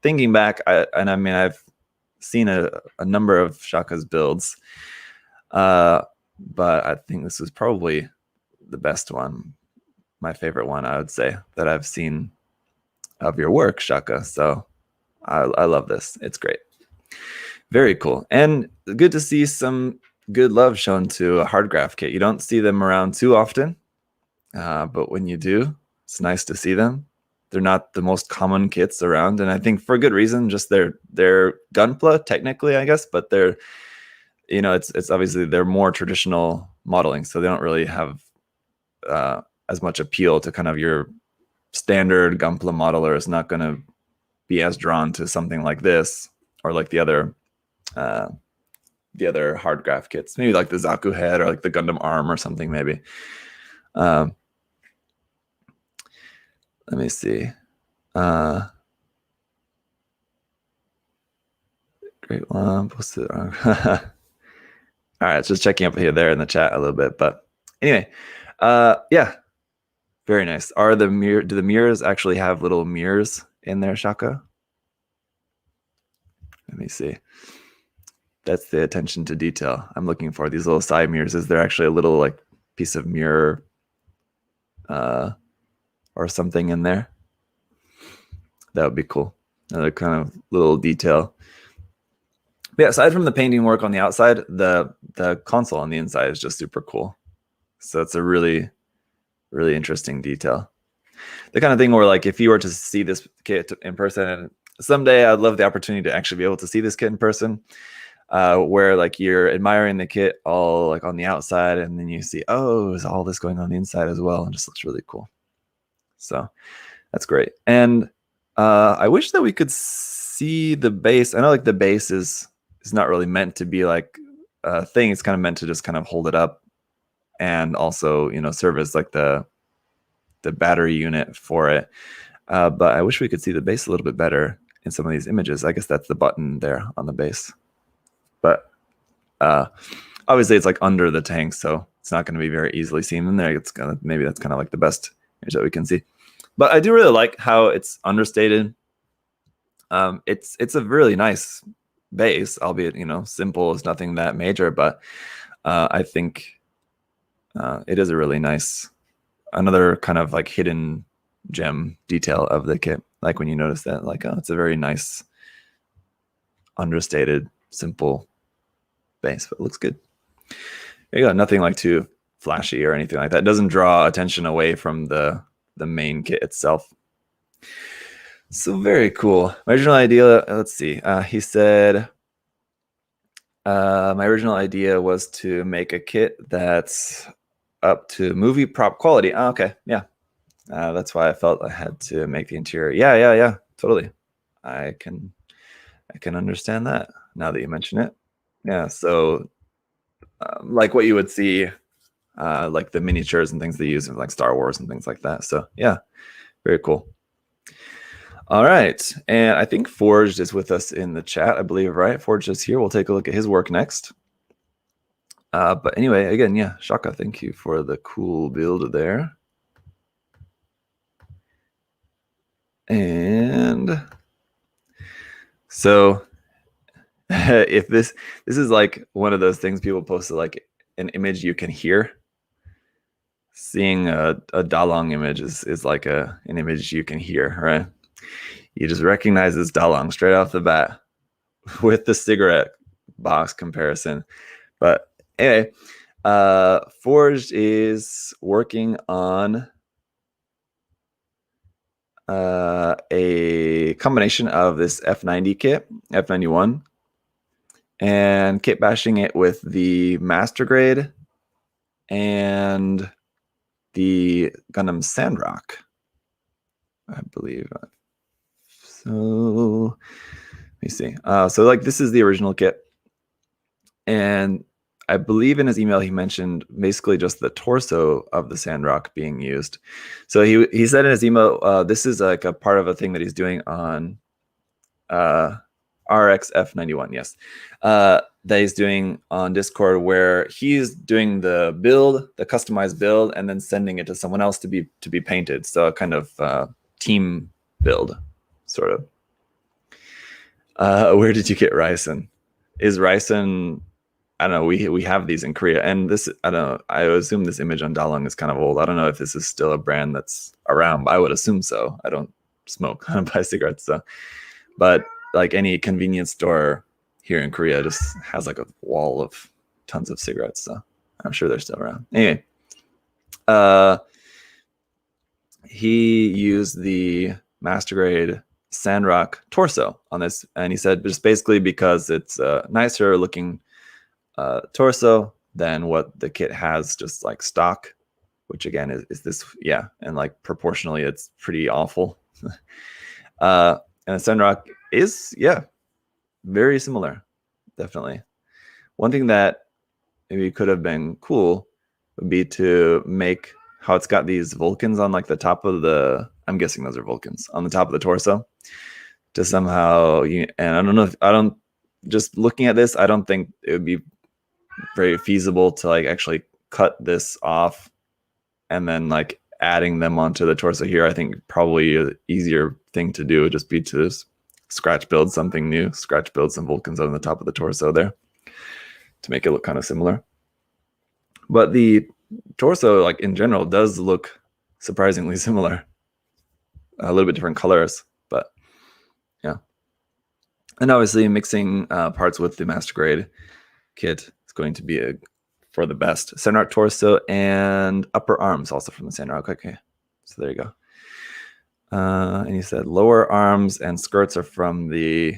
thinking back, I mean, I've seen a number of Shaka's builds. but I think this was probably the best one, my favorite one, I would say, that I've seen of your work, Shaka. So I love this. It's great. Very cool. And good to see some good love shown to a hard graph kit. You don't see them around too often, but when you do, it's nice to see them. They're not the most common kits around, and I think for good reason. Just they're Gunpla technically, I guess, but they're, you know, it's obviously they're more traditional modeling, so they don't really have as much appeal to kind of your standard Gunpla modeler. Is not going to be as drawn to something like this or like the other hard graph kits, maybe like the Zaku head or like the Gundam arm or something maybe. Let me see. Great one. Posted. All right, just checking up here there in the chat a little bit, but anyway, yeah, very nice. Do the mirrors actually have little mirrors in there, Shaka? Let me see. That's the attention to detail I'm looking for. These little side mirrors. Is there actually a little like piece of mirror or something in there? That would be cool. Another kind of little detail. But yeah, aside from the painting work on the outside, the console on the inside is just super cool. So it's a really, really interesting detail. The kind of thing where, like, if you were to see this kit in person, and someday I'd love the opportunity to actually be able to see this kit in person, where like you're admiring the kit all like on the outside, and then you see, oh, there's all this going on the inside as well, and it just looks really cool. So that's great. And I wish that we could see the base. I know like the base is not really meant to be like a thing. It's kind of meant to just kind of hold it up and also, you know, serve as like the battery unit for it. But I wish we could see the base a little bit better in some of these images. I guess that's the button there on the base. But obviously it's like under the tank, so it's not going to be very easily seen in there. It's gonna, maybe that's kind of like the best image that we can see. But I do really like how it's understated. It's a really nice base, albeit, you know, simple. It's nothing that major, but I think it is a really nice, another kind of like hidden gem detail of the kit. Like when you notice that, like, oh, it's a very nice, understated, simple base, but it looks good. There you go. Nothing like too flashy or anything like that. It doesn't draw attention away from the main kit itself. So very cool. My original idea, let's see. He said, my original idea was to make a kit that's up to movie prop quality. Oh, okay, yeah. That's why I felt I had to make the interior. Yeah, totally. I can understand that now that you mention it. Yeah, so like what you would see, like the miniatures and things they use in like Star Wars and things like that. So yeah, very cool. All right, and I think Forged is with us in the chat, I believe, right? Forged is here. We'll take a look at his work next. But anyway, again, yeah, Shaka, thank you for the cool build there. And so if this is like one of those things people posted, like an image you can hear. Seeing a Dalong image is like an image you can hear, right? You just recognize this Dalong straight off the bat with the cigarette box comparison. But anyway, Forged is working on a combination of this F90 kit, F91, and kit bashing it with the Master Grade and the Gundam Sandrock, I believe. So let me see. So like this is the original kit, and I believe in his email he mentioned basically just the torso of the Sandrock being used. So he said in his email, this is like a part of a thing that he's doing on RXF91, yes, that he's doing on Discord, where he's doing the build, the customized build, and then sending it to someone else to be painted. So a kind of team build, sort of. Where did you get Ryson? Is Ryson I don't know. We have these in Korea, and this, I don't know. I assume this image on Dalong is kind of old. I don't know if this is still a brand that's around, but I would assume so. I don't smoke. I don't buy cigarettes, so. But like any convenience store here in Korea just has like a wall of tons of cigarettes, so I'm sure they're still around. Anyway, he used the master grade Sandrock torso on this, and he said just basically because it's a nicer looking torso than what the kit has just like stock, which again is this, yeah, and like proportionally it's pretty awful. And the Sandrock is, yeah, very similar, definitely. One thing that maybe could have been cool would be to make how it's got these Vulcans on like the top of the, I'm guessing those are Vulcans on the top of the torso, to somehow, and I don't know if, I don't, just looking at this, I don't think it would be very feasible to like actually cut this off and then like adding them onto the torso here. I think probably an easier thing to do would just be to scratch build something new, scratch build some Vulcans on the top of the torso there to make it look kind of similar. But the torso, like in general, does look surprisingly similar. A little bit different colors, but yeah. And obviously mixing parts with the master grade kit is going to be for the best. Sandrock torso and upper arms also from the Sandrock. Okay, so there you go. And he said lower arms and skirts are from the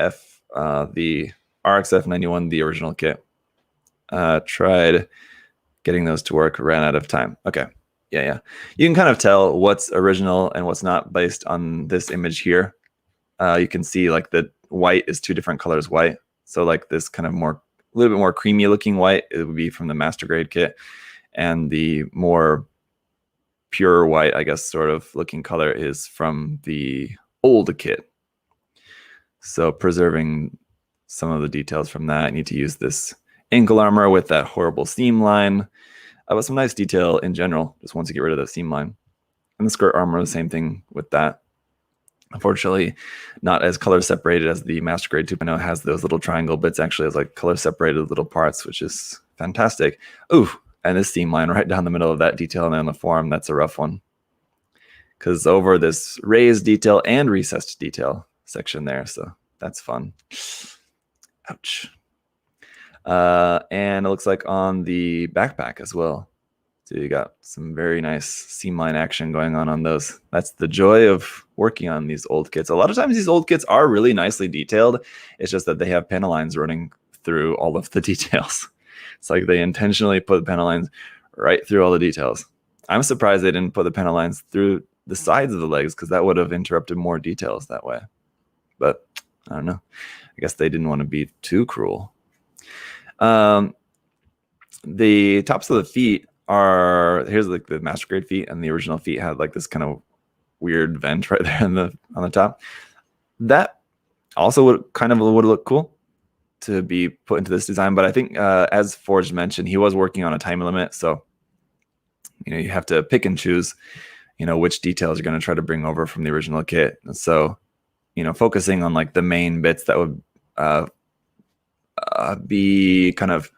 RXF91, the original kit. Tried getting those to work, ran out of time. Okay, yeah. You can kind of tell what's original and what's not based on this image here. You can see like the white is two different colors white. So like this kind of a little bit more creamy looking white, it would be from the master grade kit, and the more pure white, I guess, sort of looking color is from the old kit. So preserving some of the details from that, I need to use this ankle armor with that horrible seam line, but some nice detail in general, just once you get rid of the seam line. And the skirt armor, the same thing with that. Unfortunately, not as color separated as the master grade 2.0 has those little triangle bits. Actually has like color separated little parts, which is fantastic. Ooh, and this seam line right down the middle of that detail and on the forearm, that's a rough one. Because over this raised detail and recessed detail section there, so that's fun. Ouch. And it looks like on the backpack as well. So you got some very nice seam line action going on those. That's the joy of working on these old kits. A lot of times these old kits are really nicely detailed. It's just that they have panel lines running through all of the details. It's like they intentionally put panel lines right through all the details. I'm surprised they didn't put the panel lines through the sides of the legs, because that would have interrupted more details that way. But I don't know. I guess they didn't want to be too cruel. The tops of the feet are, here's like the master grade feet, and the original feet had like this kind of weird vent right there on the top. That also would look cool to be put into this design, but I think as Forge mentioned, he was working on a time limit, so you have to pick and choose which details you're going to try to bring over from the original kit. And so focusing on like the main bits that would be kind of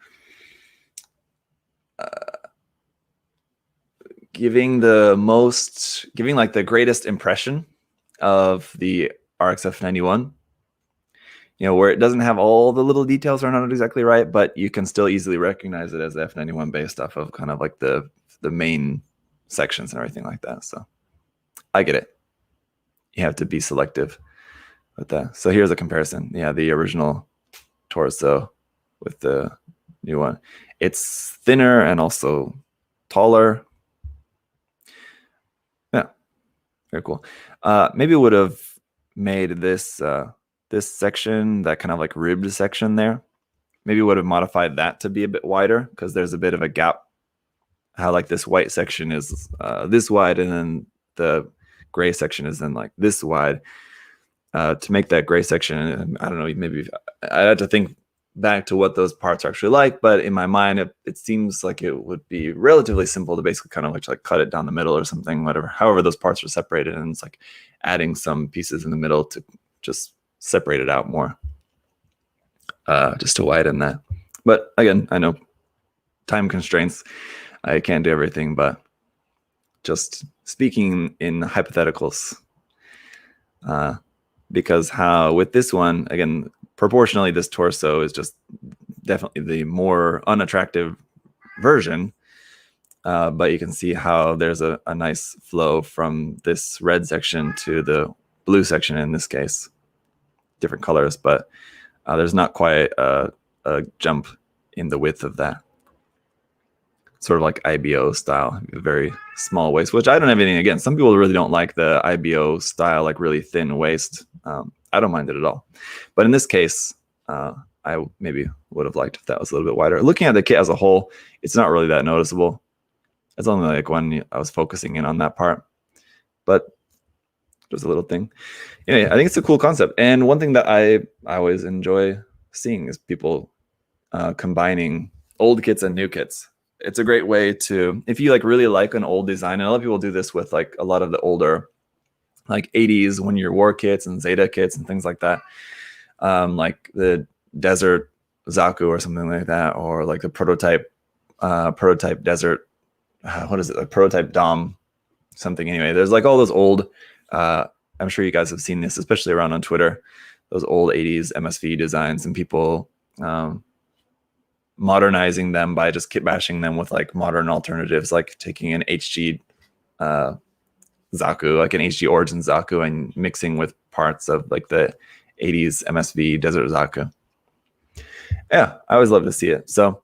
giving like the greatest impression of the RXF91, where it doesn't have all the little details are not exactly right, but you can still easily recognize it as F91 based off of kind of like the main sections and everything like that. So I get it. You have to be selective with that. So here's a comparison. Yeah, the original torso with the new one. It's thinner and also taller. Yeah, very cool. Maybe would have made this this section, that kind of like ribbed section there, maybe would have modified that to be a bit wider, because there's a bit of a gap. How like this white section is this wide, and then the gray section is then like this wide. To make that gray section, I don't know, maybe I had to think back to what those parts are actually like, but in my mind it seems like it would be relatively simple to basically kind of like cut it down the middle or something, whatever, however those parts are separated, and it's like adding some pieces in the middle to just separate it out more, just to widen that. But again, I know time constraints. I can't do everything, but just speaking in hypotheticals, because how with this one, again, proportionally, this torso is just definitely the more unattractive version. But you can see how there's a nice flow from this red section to the blue section in this case. Different colors, but there's not quite a jump in the width of that. Sort of like IBO style, a very small waist, which I don't have anything against. Some people really don't like the IBO style, like really thin waist. I don't mind it at all. But in this case, I maybe would have liked if that was a little bit wider. Looking at the kit as a whole, it's not really that noticeable. It's only like when I was focusing in on that part, but just a little thing. Anyway, I think it's a cool concept. And one thing that I always enjoy seeing is people combining old kits and new kits. It's a great way to, if you like really like an old design, and a lot of people do this with like a lot of the older like 80s 1 year war kits and Zeta kits and things like that. Like the Desert Zaku or something like that, or like the prototype Desert, what is it? Like prototype Dom something. Anyway, there's like all those old, I'm sure you guys have seen this, especially around on Twitter, those old 80s MSV designs and people modernizing them by just kit bashing them with like modern alternatives, like taking an HG Zaku, like an HG Origin Zaku, and mixing with parts of like the 80s MSV Desert Zaku. Yeah, I always love to see it. So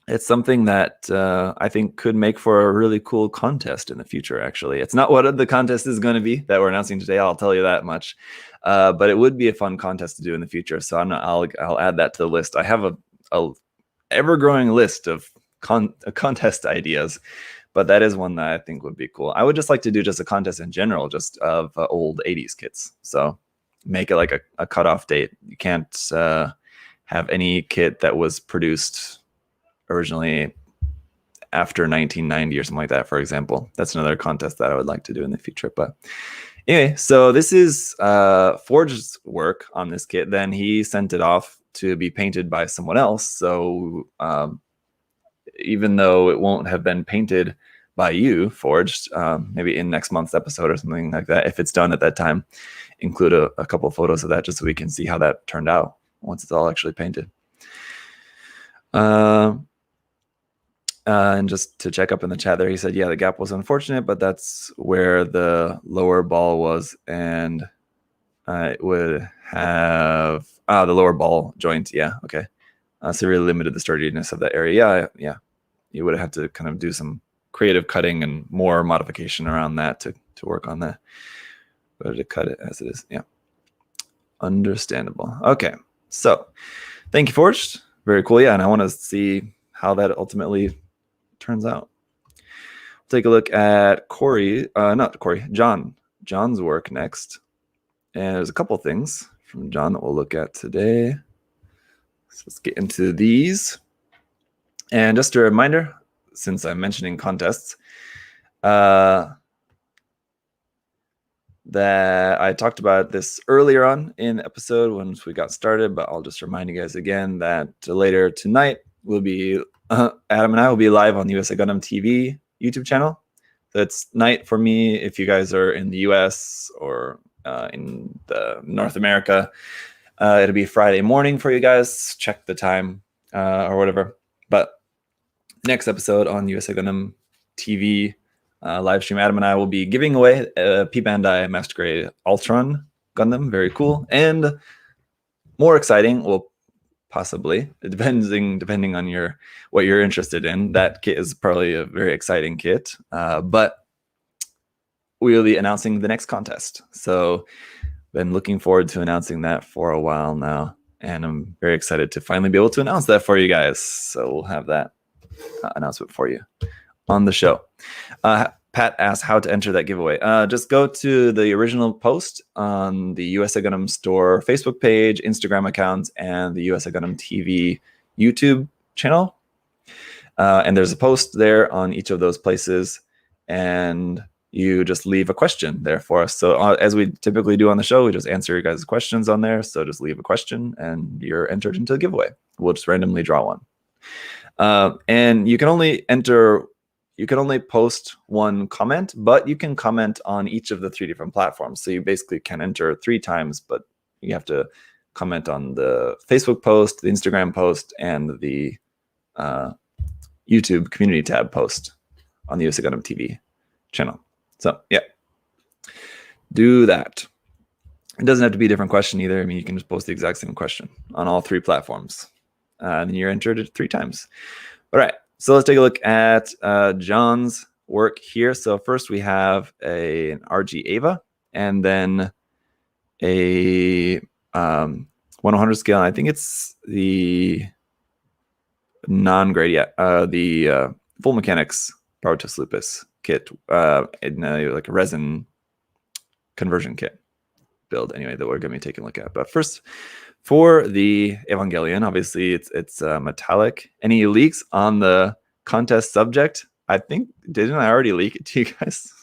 it's something that I think could make for a really cool contest in the future, actually. It's not what the contest is going to be that we're announcing today, I'll tell you that much. But it would be a fun contest to do in the future. So I'll add that to the list. I have a ever-growing list of contest ideas, but that is one that I think would be cool. I would just like to do just a contest in general, just of old 80s kits. So make it like a cutoff date. You can't have any kit that was produced originally after 1990 or something like that, for example. That's another contest that I would like to do in the future. But anyway, so this is Forge's work on this kit. Then he sent it off to be painted by someone else. So even though it won't have been painted by you, Forged, maybe in next month's episode or something like that, if it's done at that time, include a couple of photos of that just so we can see how that turned out once it's all actually painted. And just to check up in the chat there, he said, yeah, the gap was unfortunate, but that's where the lower ball was, and it would have the lower ball joint. Yeah, okay. So really limited the sturdiness of that area. Yeah. You would have had to kind of do some creative cutting and more modification around that to work on that. Better to cut it as it is. Yeah. Understandable. Okay. So thank you, Forged. Very cool. Yeah. And I want to see how that ultimately turns out. Take a look at John's work next. And there's a couple things from John that we'll look at today. So let's get into these. And just a reminder, since I'm mentioning contests, that I talked about this earlier on in the episode once we got started, but I'll just remind you guys again that later tonight we'll be Adam and I will be live on the USA Gundam TV YouTube channel. That's night for me if you guys are in the US or in the North America. It'll be Friday morning for you guys. Check the time or whatever. But next episode on USA Gundam TV live stream, Adam and I will be giving away a P Bandai Master Grade Ultron Gundam. Very cool. And more exciting, well, possibly, depending on what you're interested in. That kit is probably a very exciting kit. But we'll be announcing the next contest. So been looking forward to announcing that for a while now. And I'm very excited to finally be able to announce that for you guys. So we'll have that announcement for you on the show. Pat asked how to enter that giveaway. Just go to the original post on the USA Gundam Store Facebook page, Instagram accounts, and the USA Gundam TV YouTube channel. And there's a post there on each of those places. And you just leave a question there for us. So as we typically do on the show, we just answer your guys' questions on there. So just leave a question and you're entered into the giveaway. we'll just randomly draw one. And you can only post one comment, but you can comment on each of the 3 different platforms. So you basically can enter 3 times, but you have to comment on the Facebook post, the Instagram post, and the YouTube community tab post on the USA Gundam TV channel. So yeah, do that. It doesn't have to be a different question either. I mean, you can just post the exact same question on all 3 platforms. And you're entered 3 times. All right, so let's take a look at John's work here. So first we have an RG Ava, and then a 1/100 scale. I think it's the non-grade, the Full Mechanics Power Test Lupus kit in like a resin conversion kit build anyway that we're going to be taking a look at. But first, for the Evangelion, obviously it's metallic. Any leaks on the contest subject? I think, didn't I already leak it to you guys?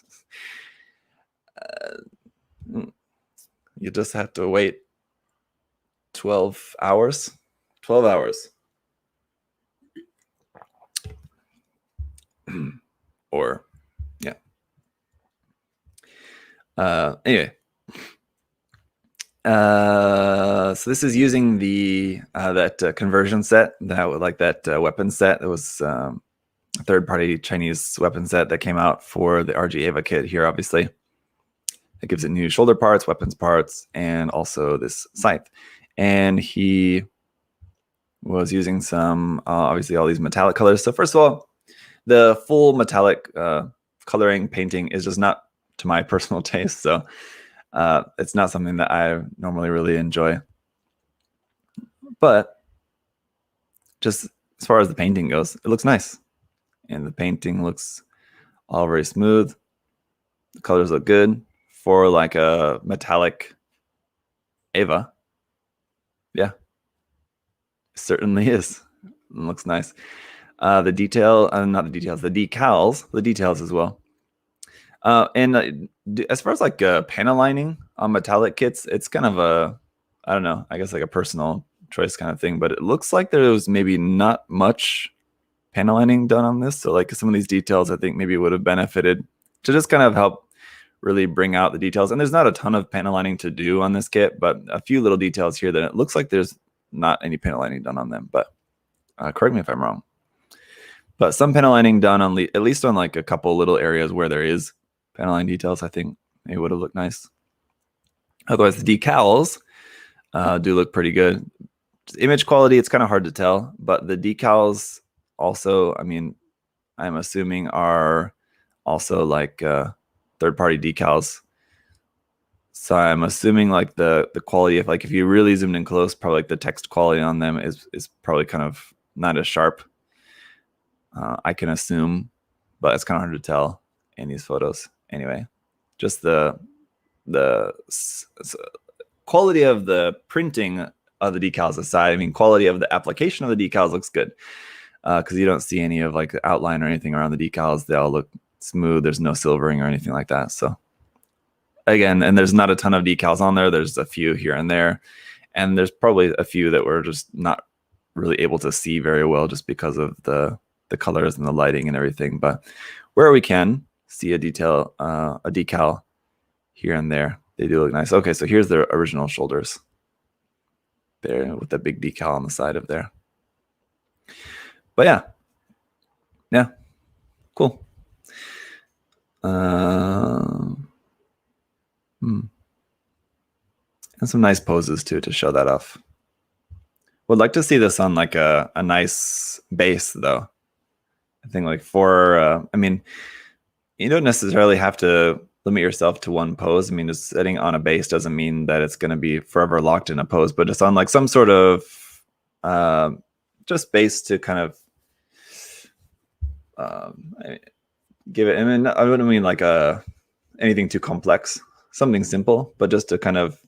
You just have to wait 12 hours. 12 hours. Or, yeah. Anyway. So this is using the that conversion set, that weapon set. It was a third-party Chinese weapon set that came out for the RG Ava kit here, obviously. It gives it new shoulder parts, weapons parts, and also this scythe. And he was using some, obviously, all these metallic colors. So first of all, the full metallic coloring painting is just not to my personal taste. So it's not something that I normally really enjoy. But just as far as the painting goes, it looks nice. And the painting looks all very smooth. The colors look good for like a metallic Ava. Yeah, certainly is. It looks nice. The detail, not the details, the details as well. And as far as like panel lining on metallic kits, it's kind of a, I don't know, I guess like a personal choice kind of thing, but it looks like there was maybe not much panel lining done on this. So like some of these details, I think maybe would have benefited to just kind of help really bring out the details. And there's not a ton of panel lining to do on this kit, but a few little details here that it looks like there's not any panel lining done on them, but correct me if I'm wrong. But some panel lining done on at least on like a couple little areas where there is panel line details, I think it would have looked nice. Otherwise, the decals do look pretty good. Image quality, it's kind of hard to tell, but the decals also, I mean, I'm assuming are also like third-party decals. So I'm assuming like the quality of, like, if you really zoomed in close, probably like the text quality on them is probably kind of not as sharp. I can assume, but it's kind of hard to tell in these photos. Anyway, just the quality of the printing of the decals aside, I mean, quality of the application of the decals looks good, because you don't see any of like the outline or anything around the decals. They all look smooth. There's no silvering or anything like that. So again, and there's not a ton of decals on there. There's a few here and there, and there's probably a few that we're just not really able to see very well just because of the colors and the lighting and everything. But where we can see a decal here and there, they do look nice. Okay, so here's the original shoulders there with the big decal on the side of there. But yeah, cool. And some nice poses too to show that off. Would like to see this on like a nice base though. I think like I mean, you don't necessarily have to limit yourself to one pose. I mean, just setting on a base doesn't mean that it's going to be forever locked in a pose, but just on like some sort of just base to kind of give it. I mean, I wouldn't mean like anything too complex, something simple, but just to kind of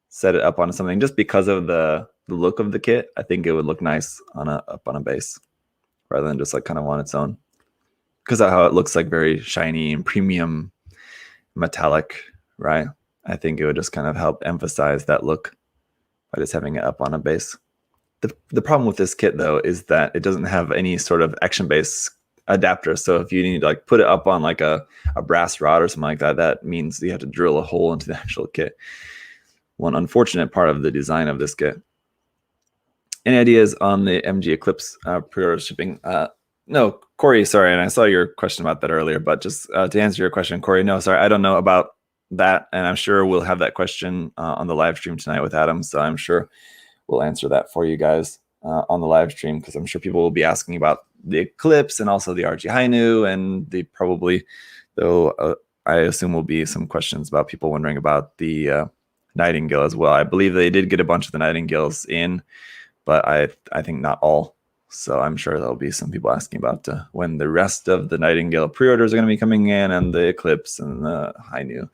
set it up on something just because of the look of the kit. I think it would look nice up on a base rather than just like kind of on its own, because of how it looks like very shiny and premium metallic, right? I think it would just kind of help emphasize that look by just having it up on a base. The problem with this kit though is that it doesn't have any sort of action-based adapter. So if you need to like put it up on like a brass rod or something like that, that means you have to drill a hole into the actual kit. One unfortunate part of the design of this kit. Any ideas on the MG Eclipse pre-order shipping? No, Corey, sorry, and I saw your question about that earlier, but just to answer your question, Corey, no, sorry, I don't know about that, and I'm sure we'll have that question on the live stream tonight with Adam, so I'm sure we'll answer that for you guys on the live stream, because I'm sure people will be asking about the Eclipse and also the RG Hainu, and they probably, though, I assume will be some questions about people wondering about the Nightingale as well. I believe they did get a bunch of the Nightingales in, but I think not all. So I'm sure there'll be some people asking about when the rest of the Nightingale pre-orders are going to be coming in, and the Eclipse and the Hainu.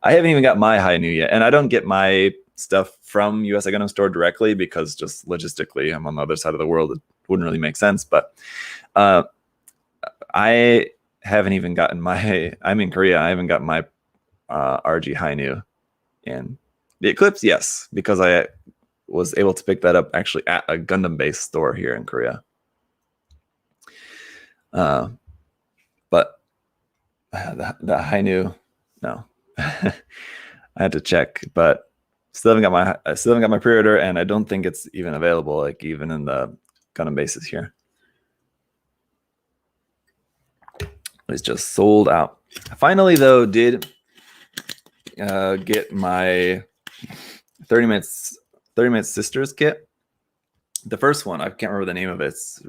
I haven't even got my Hainu yet, and I don't get my stuff from USA Gundam Store directly because just logistically I'm on the other side of the world. It wouldn't really make sense, but I haven't even gotten my, I'm in Korea, I haven't got my RG Hainu in. The Eclipse, yes, because I was able to pick that up actually at a Gundam-based store here in Korea. But the Hainu, no. I had to check, but still haven't got my pre-order, and I don't think it's even available, like even in the Gundam bases here. It's just sold out. Finally, though, did get my 30 minutes Sisters kit. The first one, I can't remember the name of it. It's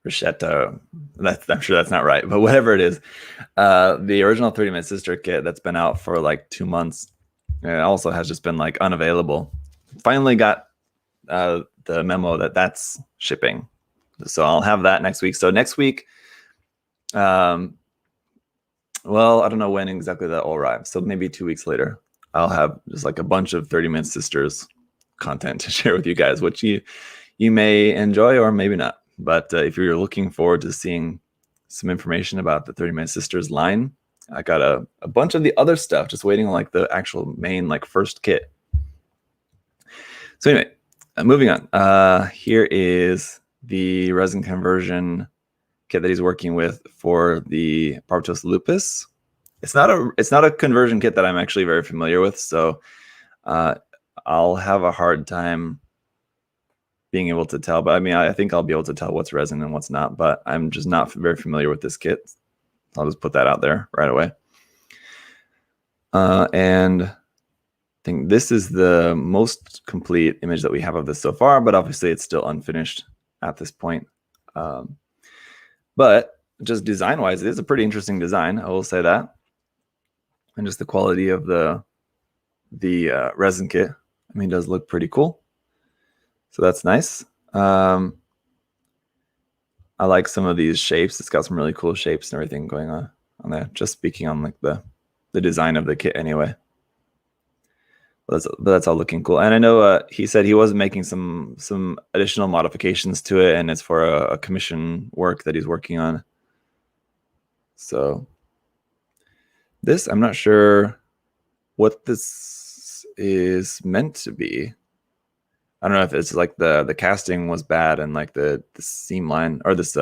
Rashetta. I'm sure that's not right, but whatever it is. The original 30 Minute Sister kit that's been out for like 2 months. And it also has just been like unavailable. Finally got the memo that that's shipping. So I'll have that next week. So next week, well, I don't know when exactly that will arrive. So maybe 2 weeks later, I'll have just like a bunch of 30 Minute Sisters content to share with you guys, which you may enjoy or maybe not. But if you're looking forward to seeing some information about the 30 Minute Sisters line, I got a bunch of the other stuff just waiting on like the actual main like first kit. So anyway, moving on. Here is the resin conversion kit that he's working with for the Barbatos Lupus. It's not a conversion kit that I'm actually very familiar with, so I'll have a hard time being able to tell. But I mean, I think I'll be able to tell what's resin and what's not, but I'm just not very familiar with this kit. I'll just put that out there right away. And I think this is the most complete image that we have of this so far, but obviously it's still unfinished at this point. But just design-wise, it is a pretty interesting design, I will say that. And just the quality of the resin kit, I mean, does look pretty cool. So that's nice. I like some of these shapes. It's got some really cool shapes and everything going on there. Just speaking on like the design of the kit anyway. But that's all looking cool. And I know he said he was making some additional modifications to it, and it's for a commission work that he's working on. So this, I'm not sure what this is meant to be. I don't know if it's like the casting was bad and like the seam line or this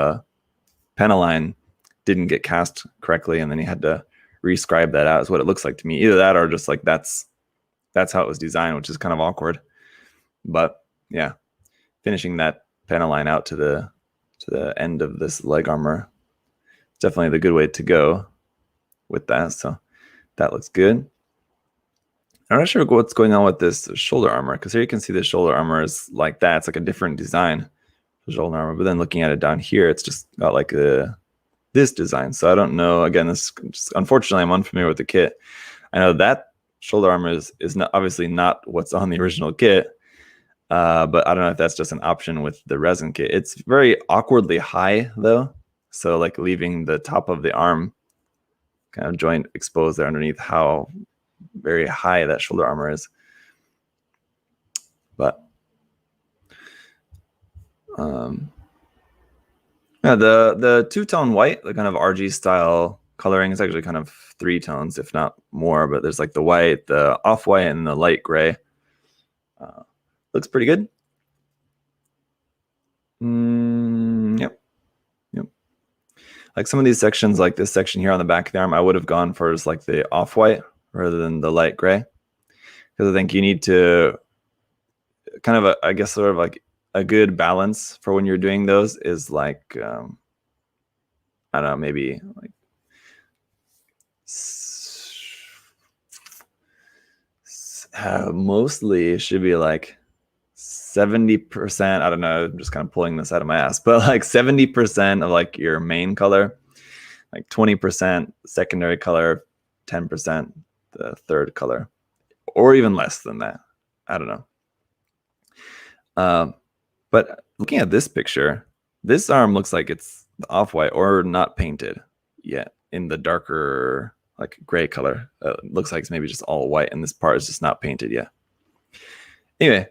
panel line didn't get cast correctly, and then he had to rescribe that out, is what it looks like to me. Either that or just like that's how it was designed, which is kind of awkward. But yeah, finishing that panel line out to the end of this leg armor, definitely the good way to go with that. So that looks good. I'm not sure what's going on with this shoulder armor, because here you can see the shoulder armor is like that. It's like a different design for shoulder armor. But then looking at it down here, it's just got like this design. So I don't know. Again, this just, unfortunately, I'm unfamiliar with the kit. I know that shoulder armor is not, obviously not what's on the original kit. But I don't know if that's just an option with the resin kit. It's very awkwardly high though. So like leaving the top of the arm kind of joint exposed there underneath how very high that shoulder armor is. But yeah, the two-tone white, the kind of RG style coloring, is actually kind of 3 tones, if not more. But there's like the white, the off-white, and the light gray. Looks pretty good. Yep. Like some of these sections, like this section here on the back of the arm, I would have gone for just like the off-white rather than the light gray, because I think you need to kind of, I guess, sort of like a good balance for when you're doing those is like, I don't know, maybe like mostly should be like 70%. I don't know, I'm just kind of pulling this out of my ass, but like 70% of like your main color, like 20% secondary color, 10% the third color, or even less than that. I don't know. But looking at this picture, this arm looks like it's off-white or not painted yet in the darker like gray color. Looks like it's maybe just all white, and this part is just not painted yet. Anyway,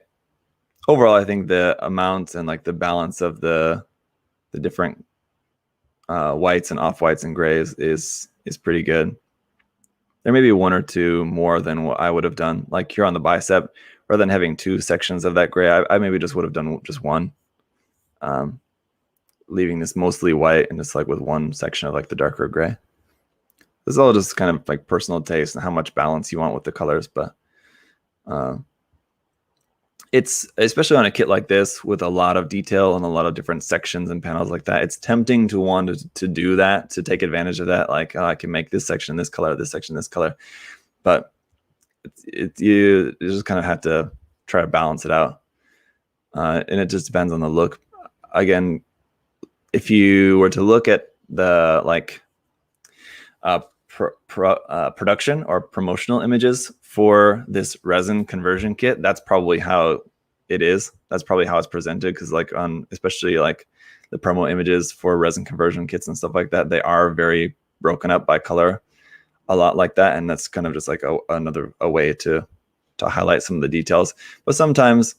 overall, I think the amount and like the balance of the different whites and off-whites and grays is pretty good. There may be one or two more than what I would have done. Like here on the bicep, rather than having two sections of that gray, I maybe just would have done just one, leaving this mostly white and just like with one section of like the darker gray. This is all just kind of like personal taste and how much balance you want with the colors, but it's, especially on a kit like this with a lot of detail and a lot of different sections and panels like that, it's tempting to want to do that, to take advantage of that. Like, oh, I can make this section this color, this section this color, but you just kind of have to try to balance it out, and it just depends on the look. Again, if you were to look at the like production or promotional images for this resin conversion kit, that's probably how it is. That's probably how it's presented, because like on especially like the promo images for resin conversion kits and stuff like that, they are very broken up by color, a lot like that, and that's kind of just like another way to highlight some of the details. But sometimes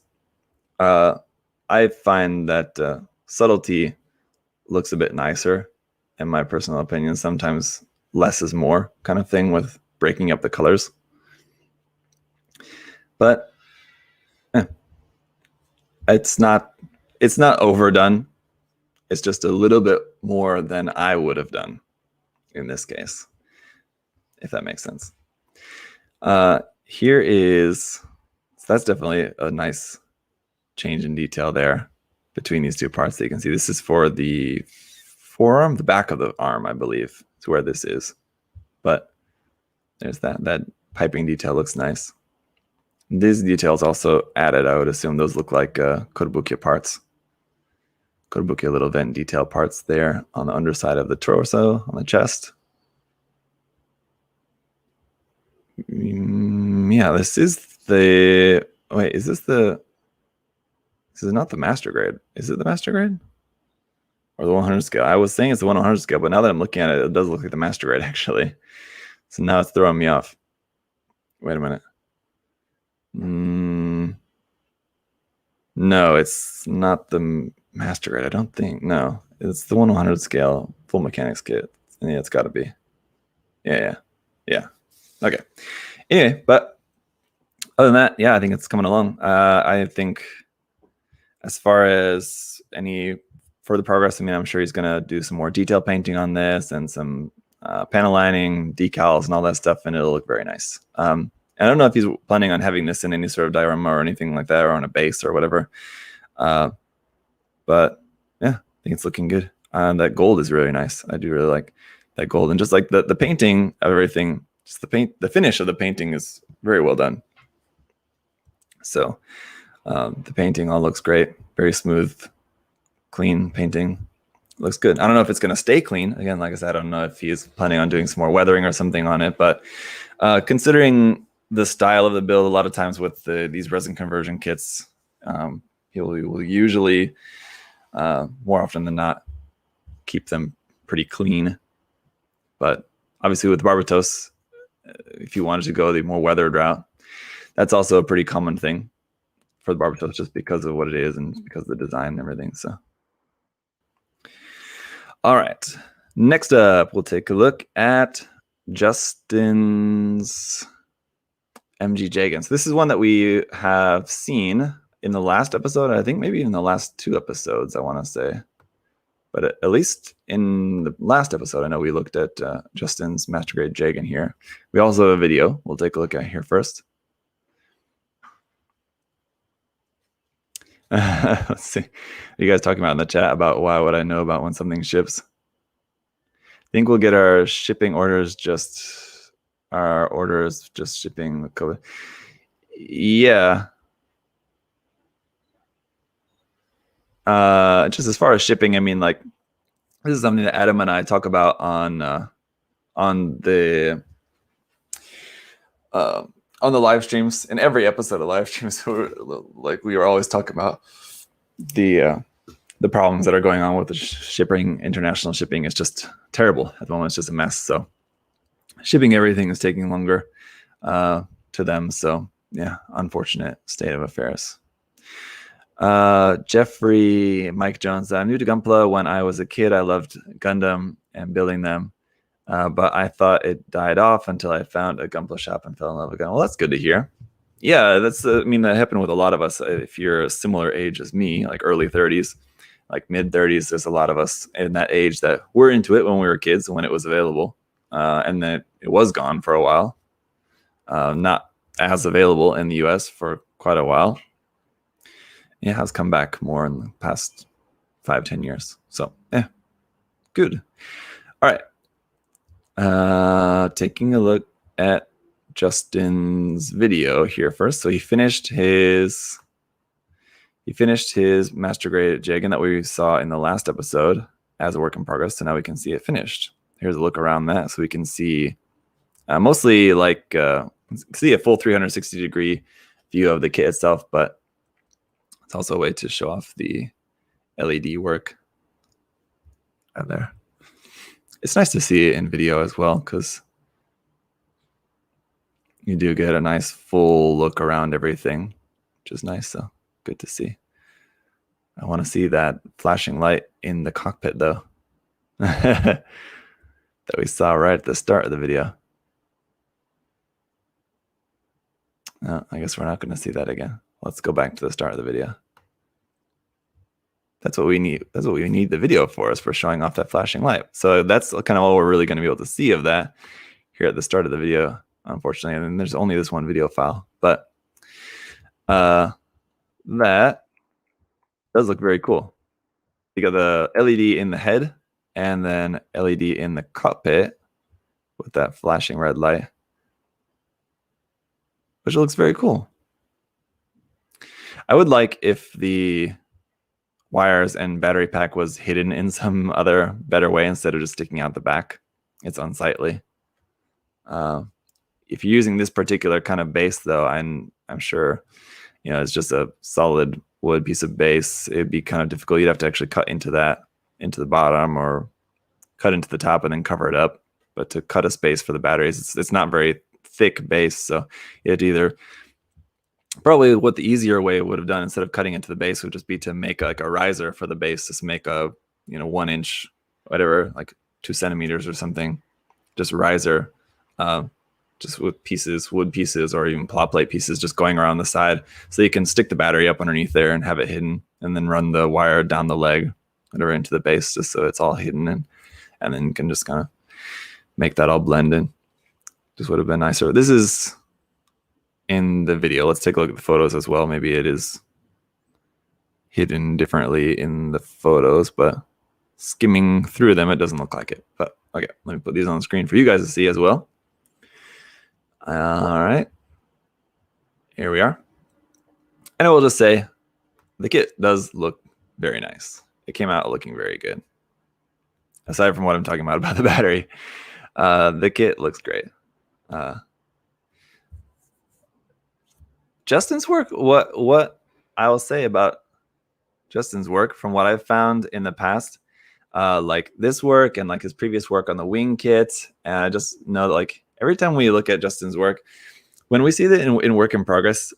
I find that subtlety looks a bit nicer, in my personal opinion. Sometimes less is more kind of thing with breaking up the colors. But it's not overdone. It's just a little bit more than I would have done in this case, if that makes sense. Here is, so that's definitely a nice change in detail there between these two parts that you can see. This is for the forearm, the back of the arm, I believe is where this is. But there's that piping detail looks nice. These details also added, I would assume those look like kotobukiya parts. Kotobukiya little vent detail parts there on the underside of the torso, on the chest. Yeah, this is the, wait, is this the, this is not the master grade. Is it the master grade? Or the 100 scale? I was saying it's the 100 scale, but now that I'm looking at it, it does look like the master grade actually. So now it's throwing me off. Wait a minute. No, it's not the master grade, I don't think. No, it's the 100 scale full mechanics kit. Yeah, it's got to be. Yeah. Okay. Anyway, but other than that, yeah, I think it's coming along. I think as far as any further progress, I mean, I'm sure he's going to do some more detail painting on this and some panel lining, decals, and all that stuff, and it'll look very nice. I don't know if he's planning on having this in any sort of diorama or anything like that, or on a base or whatever. But yeah, I think it's looking good. That gold is really nice. I do really like that gold, and just like the painting of everything, just the finish of the painting is very well done. So the painting all looks great, very smooth, clean painting. Looks good. I don't know if it's going to stay clean. Again, like I said, I don't know if he's planning on doing some more weathering or something on it, but considering the style of the build, a lot of times with these resin conversion kits, he will usually, more often than not, keep them pretty clean. But obviously with Barbatos, if you wanted to go the more weathered route, that's also a pretty common thing for the Barbatos, just because of what it is and because of the design and everything. So, all right. Next up, we'll take a look at Justin's Mg Jeggings. This is one that we have seen in the last episode. I think maybe in the last 2 episodes, I want to say. But at least in the last episode, I know we looked at Justin's Master Grade Jegging here. We also have a video we'll take a look at here first. Let's see. What are you guys talking about in the chat about why would I know about when something ships? I think we'll get our shipping orders just shipping with COVID. Yeah. Just as far as shipping, I mean, like, this is something that Adam and I talk about on the live streams. In every episode of live streams, we were always talking about the problems that are going on with the shipping. International shipping is just terrible at the moment. It's just a mess. So shipping everything is taking longer to them. So yeah, unfortunate state of affairs. Jeffrey Mike Jones, I'm new to Gunpla. When I was a kid, I loved Gundam and building them, but I thought it died off until I found a Gunpla shop and fell in love with Gundam. Well, that's good to hear. Yeah, that's I mean, that happened with a lot of us. If you're a similar age as me, like early 30s, like mid 30s, there's a lot of us in that age that were into it when we were kids, when it was available, and then it was gone for a while, not as available in the US for quite a while. It has come back more in the past 5-10 years. So, yeah, good. All right. Taking a look at Justin's video here first. So he finished his Master Grade Jegging that we saw in the last episode as a work in progress. So now we can see it finished. Here's a look around that. So we can see mostly like see a full 360-degree view of the kit itself, but it's also a way to show off the LED work out there. It's nice to see it in video as well, because you do get a nice full look around everything, which is nice. So good to see. I want to see that flashing light in the cockpit, though, that we saw right at the start of the video. No, I guess we're not going to see that again. Let's go back to the start of the video. That's what we need. That's what we need the video for, is for showing off that flashing light. So that's kind of all we're really going to be able to see of that here at the start of the video, unfortunately. And then there's only this one video file. But that does look very cool. You got the LED in the head and then LED in the cockpit with that flashing red light, which looks very cool. I would like if the wires and battery pack was hidden in some other better way instead of just sticking out the back. It's unsightly. If you're using this particular kind of base, though, I'm sure, it's just a solid wood piece of base. It'd be kind of difficult. You'd have to actually cut into the bottom, or cut into the top and then cover it up. But to cut a space for the batteries, it's not very thick base, so you have to either, probably what the easier way would have done instead of cutting into the base would just be to make like a riser for the base, just make a 1 inch, whatever, like 2 centimeters or something, just riser, just with wood pieces or even plot plate pieces just going around the side, so you can stick the battery up underneath there and have it hidden, and then run the wire down the leg, whatever, into the base, just so it's all hidden, and then you can just kind of make that all blend in. Just would have been nicer. This is in the video. Let's take a look at the photos as well. Maybe it is hidden differently in the photos, but skimming through them, it doesn't look like it. But okay, let me put these on the screen for you guys to see as well. All right, here we are. And I will just say the kit does look very nice. It came out looking very good. Aside from what I'm talking about the battery, the kit looks great. Justin's work, what I will say about Justin's work, from what I've found in the past, like this work and like his previous work on the wing kit, and I just know that like every time we look at Justin's work, when we see that in work in progress,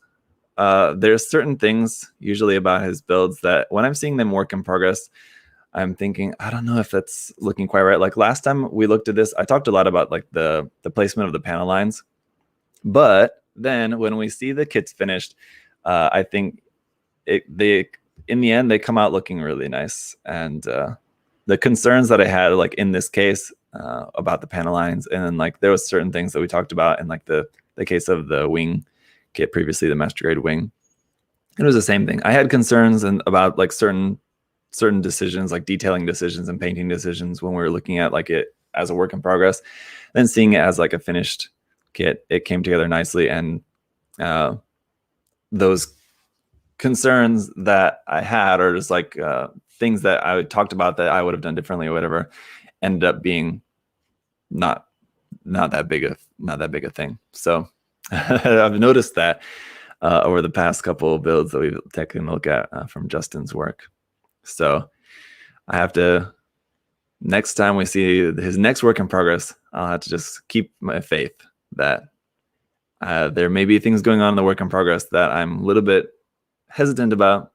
there's certain things usually about his builds that when I'm seeing them work in progress, I'm thinking, I don't know if that's looking quite right. Like last time we looked at this, I talked a lot about like the placement of the panel lines, but then when we see the kits finished, I think in the end they come out looking really nice. And the concerns that I had, like in this case, about the panel lines, and then like there was certain things that we talked about in like the case of the wing kit previously, the master grade wing. It was the same thing. I had concerns about like certain decisions, like detailing decisions and painting decisions when we were looking at like it as a work in progress. Then seeing it as like a finished kit, it came together nicely, and those concerns that I had, or just like things that I talked about that I would have done differently or whatever, ended up being not that big a thing. So I've noticed that over the past couple of builds that we've taken a look at from Justin's work. So I have to, next time we see his next work in progress, I'll have to just keep my faith that there may be things going on in the work in progress that I'm a little bit hesitant about,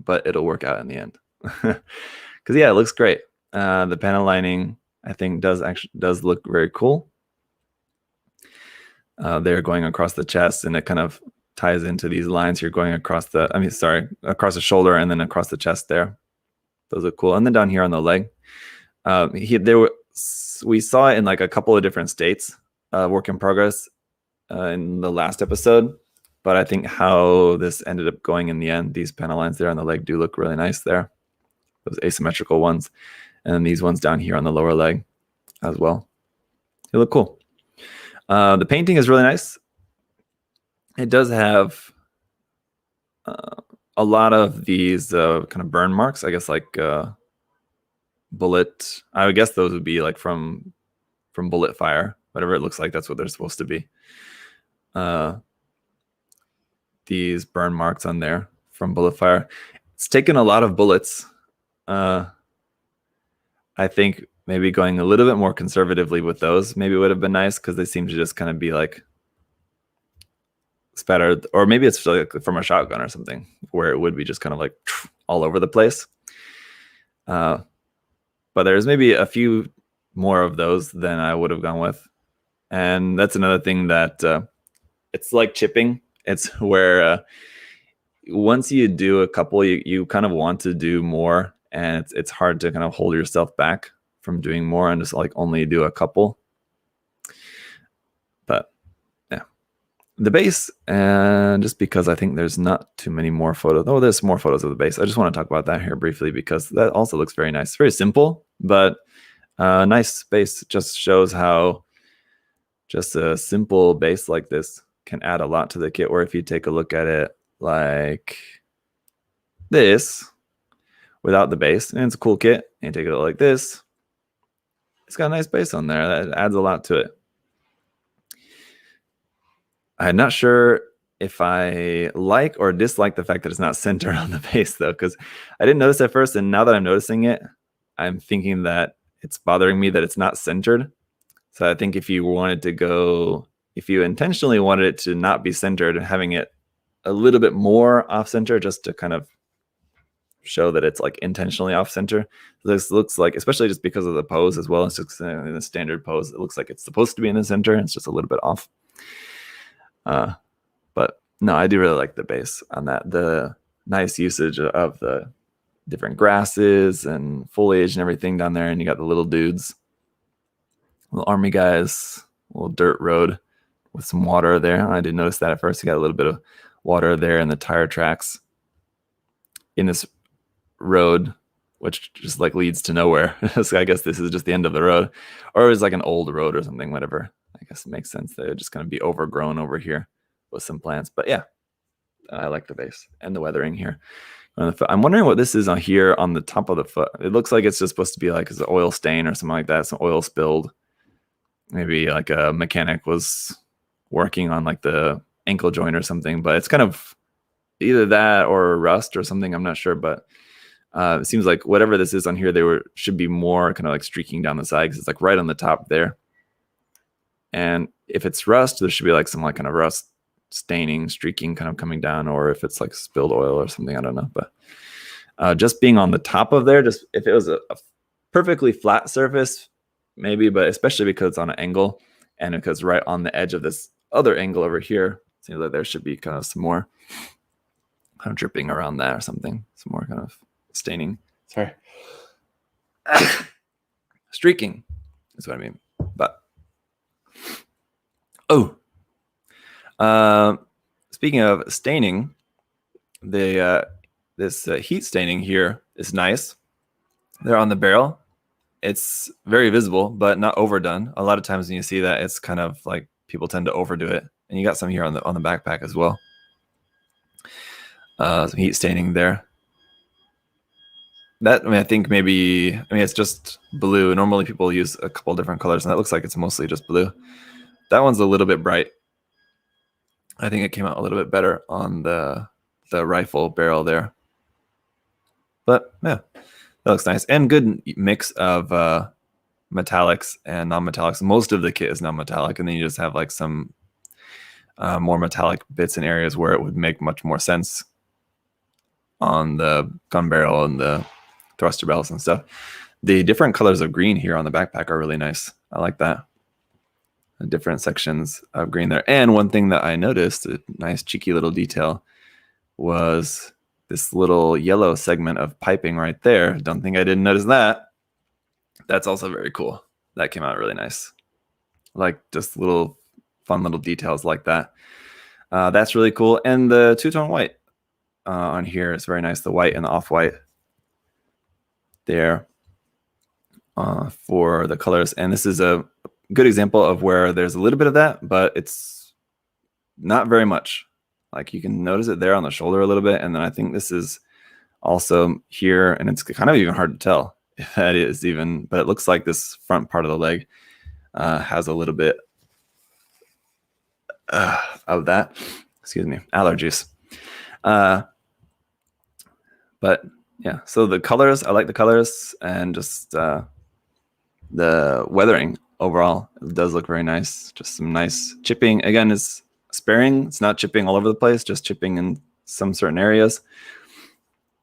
but it'll work out in the end. Because yeah, it looks great. The panel lining, I think, does look very cool. They're going across the chest, and it kind of ties into these lines here going across the, across the shoulder and then across the chest there. Those are cool. And then down here on the leg, we saw it in like a couple of different states, work in progress in the last episode. But I think how this ended up going in the end, these panel lines there on the leg do look really nice there. Those asymmetrical ones. And then these ones down here on the lower leg as well. They look cool. The painting is really nice. It does have a lot of these kind of burn marks, I guess, like bullet. I guess those would be like from bullet fire, whatever it looks like. That's what they're supposed to be. These burn marks on there from bullet fire. It's taken a lot of bullets. I think maybe going a little bit more conservatively with those maybe would have been nice, because they seem to just kind of be like spattered, or maybe it's like from a shotgun or something, where it would be just kind of like all over the place. But there's maybe a few more of those than I would have gone with. And that's another thing that it's like chipping. It's where once you do a couple, you kind of want to do more, and it's hard to kind of hold yourself back from doing more and just like only do a couple. But yeah, the base, and just because I think there's not too many more photos. Oh, there's more photos of the base. I just want to talk about that here briefly, because that also looks very nice. Very simple, but nice base. Just shows how just a simple base like this can add a lot to the kit. Or if you take a look at it like this without the base, and it's a cool kit, and you take it like this, it's got a nice base on there. That adds a lot to it. I'm not sure if I like or dislike the fact that it's not centered on the base, though, because I didn't notice at first, and now that I'm noticing it, I'm thinking that it's bothering me that it's not centered. So I think if you wanted to go, if you intentionally wanted it to not be centered, and having it a little bit more off center, just to kind of show that it's like intentionally off center. This looks like, especially just because of the pose as well, it's just in the standard pose, it looks like it's supposed to be in the center, and it's just a little bit off. But no, I do really like the base on that. The nice usage of the different grasses and foliage and everything down there, and you got the little dudes, little army guys, little dirt road with some water there. I didn't notice that at first. You got a little bit of water there in the tire tracks in this road, which just like leads to nowhere. So I guess this is just the end of the road, or it was like an old road or something, whatever. I guess it makes sense that it's just going to be overgrown over here with some plants. But yeah, I like the base and the weathering here on the foot. I'm wondering what this is on here on the top of the foot. It looks like it's just supposed to be like an oil stain or something like that. Some oil spilled. Maybe like a mechanic was working on like the ankle joint or something, but it's kind of either that or rust or something. I'm not sure, but it seems like whatever this is on here, should be more kind of like streaking down the side, because it's like right on the top there. And if it's rust, there should be like some like kind of rust staining, streaking kind of coming down, or if it's like spilled oil or something, I don't know. But just being on the top of there, just if it was a perfectly flat surface, maybe, but especially because it's on an angle, and because right on the edge of this other angle over here, Seems like there should be kind of some more kind of dripping around that or something. Some more kind of staining. Sorry. Streaking is what I mean. But speaking of staining, this heat staining here is nice. They're on the barrel. It's very visible, but not overdone. A lot of times when you see that, it's kind of like people tend to overdo it. And you got some here on the backpack as well. Some heat staining there. I think maybe it's just blue. Normally people use a couple different colors, and that looks like it's mostly just blue. That one's a little bit bright. I think it came out a little bit better on the rifle barrel there. But yeah, that looks nice. And good mix of metallics and non-metallics. Most of the kit is non-metallic, and then you just have like some more metallic bits in areas where it would make much more sense on the gun barrel and the thruster barrels and stuff. The different colors of green here on the backpack are really nice. I like that. The different sections of green there. And one thing that I noticed, a nice cheeky little detail, was this little yellow segment of piping right there. Don't think I didn't notice that. That's also very cool. That came out really nice. Like just little fun little details like that. That's really cool. And the two-tone white on here is very nice. The white and the off-white there for the colors. And this is a good example of where there's a little bit of that, but it's not very much. Like you can notice it there on the shoulder a little bit. And then I think this is also here, and it's kind of even hard to tell if that is even, but it looks like this front part of the leg has a little bit of that. Excuse me, allergies. But yeah, so the colors, I like the colors, and just the weathering overall, it does look very nice. Just some nice chipping. Again, it's sparing. It's not chipping all over the place, just chipping in some certain areas.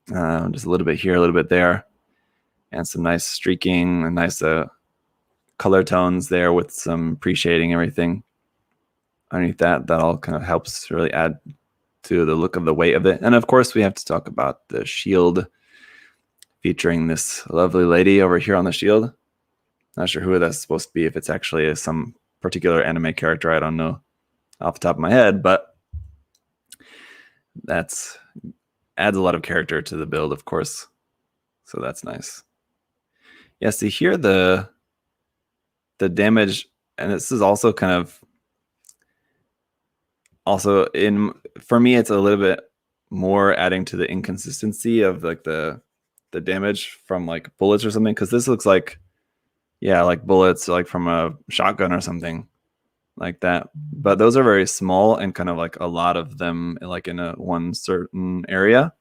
Just a little bit here, a little bit there. And some nice streaking and nice color tones there with some pre-shading and everything. Underneath that all kind of helps really add to the look of the weight of it. And of course, we have to talk about the shield featuring this lovely lady over here on the shield. Not sure who that's supposed to be, if it's actually some particular anime character. I don't know off the top of my head, but that's adds a lot of character to the build, of course. So that's nice. Yeah, see here the damage, and this is also kind of for me, it's a little bit more adding to the inconsistency of like the damage from like bullets or something, because this looks like, yeah, like bullets like from a shotgun or something like that. But those are very small and kind of like a lot of them like in one certain area.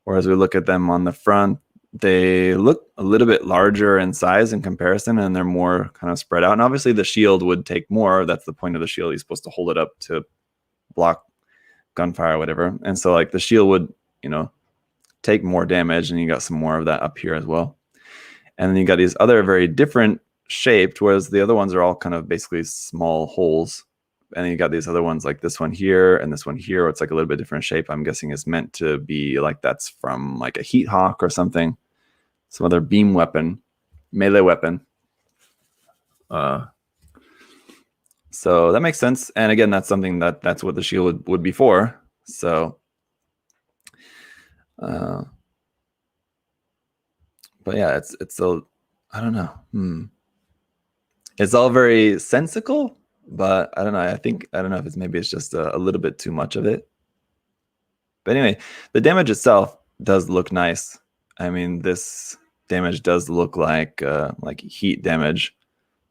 Whereas we look at them on the front, they look a little bit larger in size in comparison, and they're more kind of spread out. And obviously the shield would take more. That's the point of the shield. You're supposed to hold it up to block gunfire or whatever. And so like the shield would, take more damage, and you got some more of that up here as well. And then you got these other very different shaped, whereas the other ones are all kind of basically small holes. And then you got these other ones like this one here and this one here, where it's like a little bit different shape. I'm guessing it's meant to be like that's from like a heat hawk or something, some other beam weapon, melee weapon. So that makes sense. And again, that's something that's what the shield would be for. So, but yeah, it's I don't know. It's all very sensical, but I don't know. I don't know if maybe it's just a little bit too much of it. But anyway, the damage itself does look nice. I mean, this damage does look like heat damage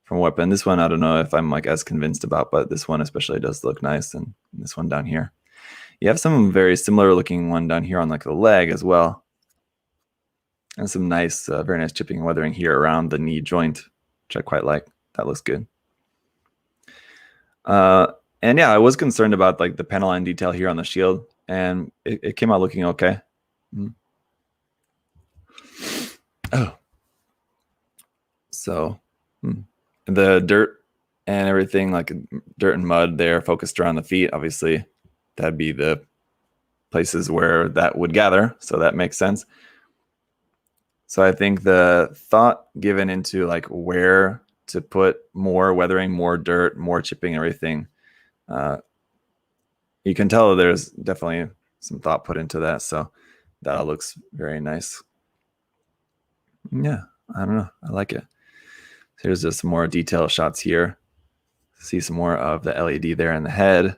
from a weapon. This one, I don't know if I'm like as convinced about, but this one especially does look nice. And this one down here, you have some very similar looking one down here on like the leg as well. And some nice, very nice chipping and weathering here around the knee joint, which I quite like. That looks good. And yeah, I was concerned about like the panel line detail here on the shield, and it came out looking okay. Oh, so the dirt and everything, like dirt and mud there focused around the feet. Obviously, that'd be the places where that would gather, so that makes sense. So I think the thought given into like where to put more weathering, more dirt, more chipping, everything, you can tell there's definitely some thought put into that. So that all looks very nice. Yeah, I don't know. I like it. So here's just some more detail shots here. See some more of the LED there in the head.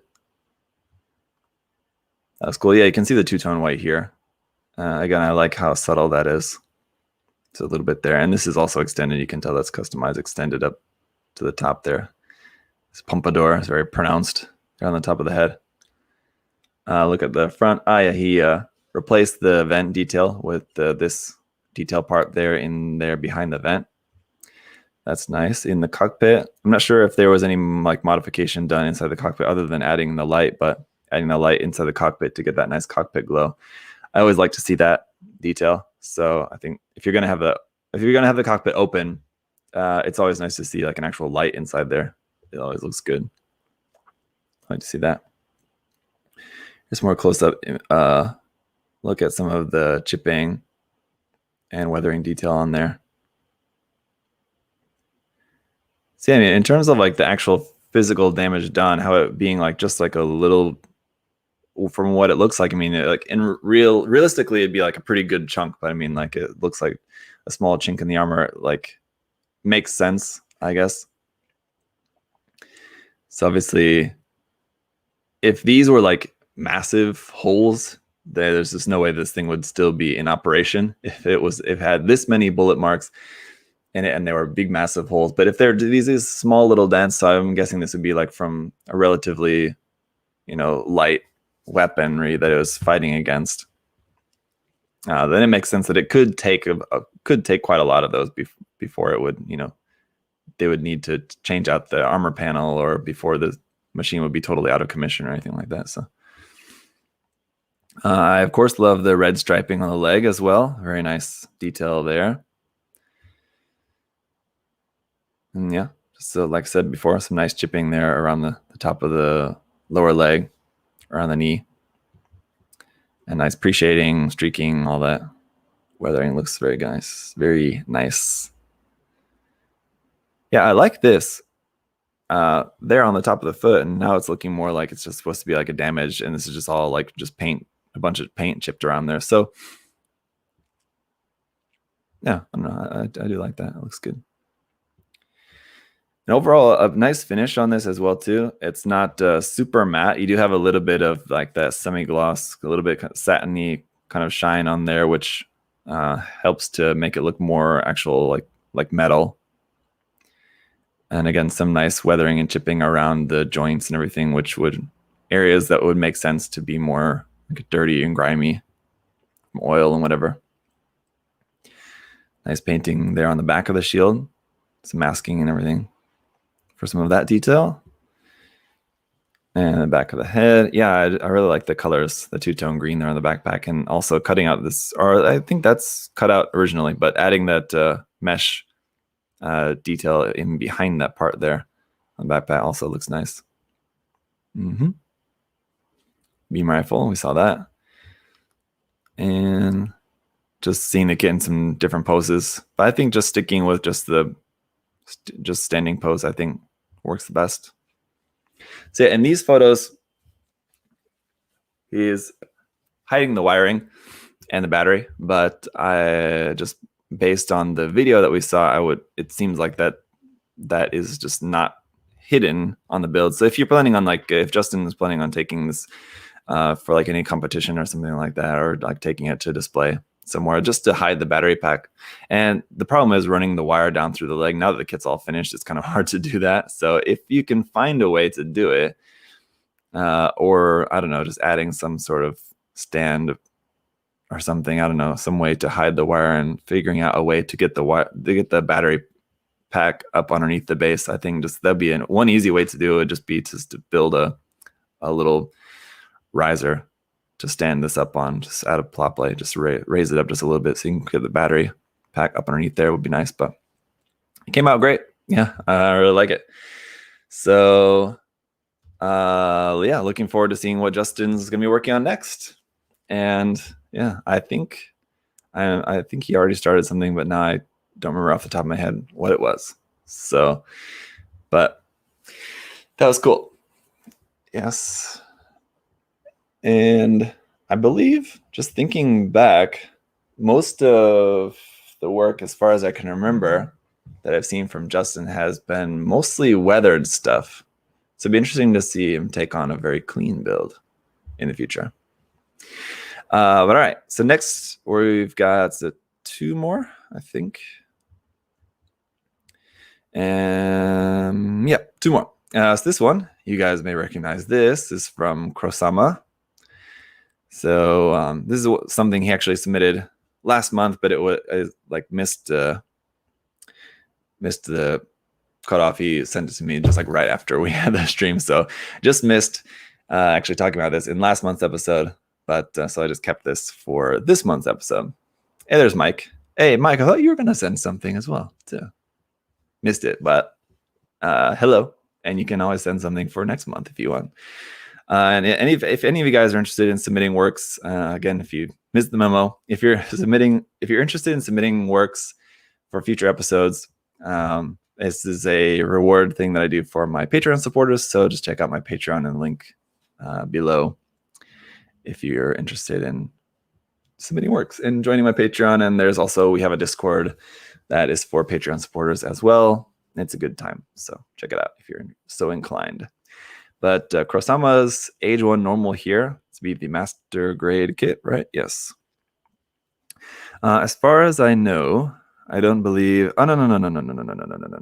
That's cool. Yeah, you can see the two-tone white here. Again, I like how subtle that is. It's a little bit there. And this is also extended. You can tell that's customized, extended up to the top there. This pompadour is very pronounced there on the top of the head. Look at the front. Yeah, he replaced the vent detail with this detail part there in there behind the vent. That's nice. In the cockpit, I'm not sure if there was any like modification done inside the cockpit other than adding the light, but adding the light inside the cockpit to get that nice cockpit glow. I always like to see that detail. So I think if you're gonna have the cockpit open, it's always nice to see like an actual light inside there. It always looks good. I like to see that. Just more close up look at some of the chipping and weathering detail on there. See, I mean, in terms of like the actual physical damage done, how it being like just like a little, from what it looks like, I mean, like realistically, it'd be like a pretty good chunk, but I mean, like it looks like a small chink in the armor, like makes sense, I guess. So obviously, if these were like massive holes, there's just no way this thing would still be in operation if it had this many bullet marks in it and there were big massive holes. But if these small little dents, so I'm guessing this would be like from a relatively, light weaponry that it was fighting against. Then it makes sense that it could take quite a lot of those before it would, they would need to change out the armor panel or before the machine would be totally out of commission or anything like that. So I of course love the red striping on the leg as well. Very nice detail there. And yeah, so like I said before, some nice chipping there around the top of the lower leg, around the knee. And nice pre-shading, streaking, all that. Weathering looks very nice. Very nice. Yeah, I like this. There on the top of the foot, and now it's looking more like it's just supposed to be like a damage, and this is just all like just paint, a bunch of paint chipped around there. So yeah, I don't know. I do like that. It looks good. And overall, a nice finish on this as well too. It's not super matte. You do have a little bit of like that semi-gloss, a little bit satiny kind of shine on there, which helps to make it look more actual like metal. And again, some nice weathering and chipping around the joints and everything, which would areas that would make sense to be more like dirty and grimy from oil and whatever. Nice painting there on the back of the shield, some masking and everything for some of that detail. And the back of the head. Yeah, I really like the colors, the two-tone green there on the backpack, and also cutting out this, or I think that's cut out originally, but adding that mesh detail in behind that part there on the backpack also looks nice. Beam rifle, we saw that. And just seeing it get in some different poses. But I think just sticking with just the standing pose, I think works the best. So yeah, in these photos, he is hiding the wiring and the battery, but I just, based on the video that we saw, it seems like that is just not hidden on the build. So if you're planning on if Justin is planning on taking this for like any competition or something like that, or like taking it to display somewhere just to hide the battery pack. And the problem is running the wire down through the leg. Now that the kit's all finished, it's kind of hard to do that. So if you can find a way to do it, or I don't know, just adding some sort of stand or something, I don't know, some way to hide the wire and figuring out a way to get the battery pack up underneath the base, I think just that'd be one easy way to do it. Would just be to build a little riser to stand this up on, just out of plot plate, just raise it up just a little bit so you can get the battery pack up underneath there. Would be nice, but it came out great. Yeah, I really like it. So yeah, looking forward to seeing what Justin's gonna be working on next. And yeah, I think he already started something, but now I don't remember off the top of my head what it was. So, but that was cool. Yes. And I believe, just thinking back, most of the work, as far as I can remember, that I've seen from Justin has been mostly weathered stuff. So it'd be interesting to see him take on a very clean build in the future. But all right, so next we've got 2 more, I think. And yeah, 2 more. So this one, you guys may recognize this, is from Krosama. So this is something he actually submitted last month, but it was like missed the cutoff. He sent it to me just like right after we had the stream, so just missed actually talking about this in last month's episode. But so I just kept this for this month's episode. Hey, there's Mike. Hey, Mike, I thought you were gonna send something as well too. Missed it, but hello, and you can always send something for next month if you want. And if any of you guys are interested in submitting works, again, if you missed the memo, if you're interested in submitting works for future episodes, this is a reward thing that I do for my Patreon supporters. So just check out my Patreon and link below if you're interested in submitting works and joining my Patreon. And there's also, we have a Discord that is for Patreon supporters as well. It's a good time, so check it out if you're so inclined. But Krosama's Age 1 normal here to be the master grade kit, right? Yes. As far as I know, I don't believe. Oh no.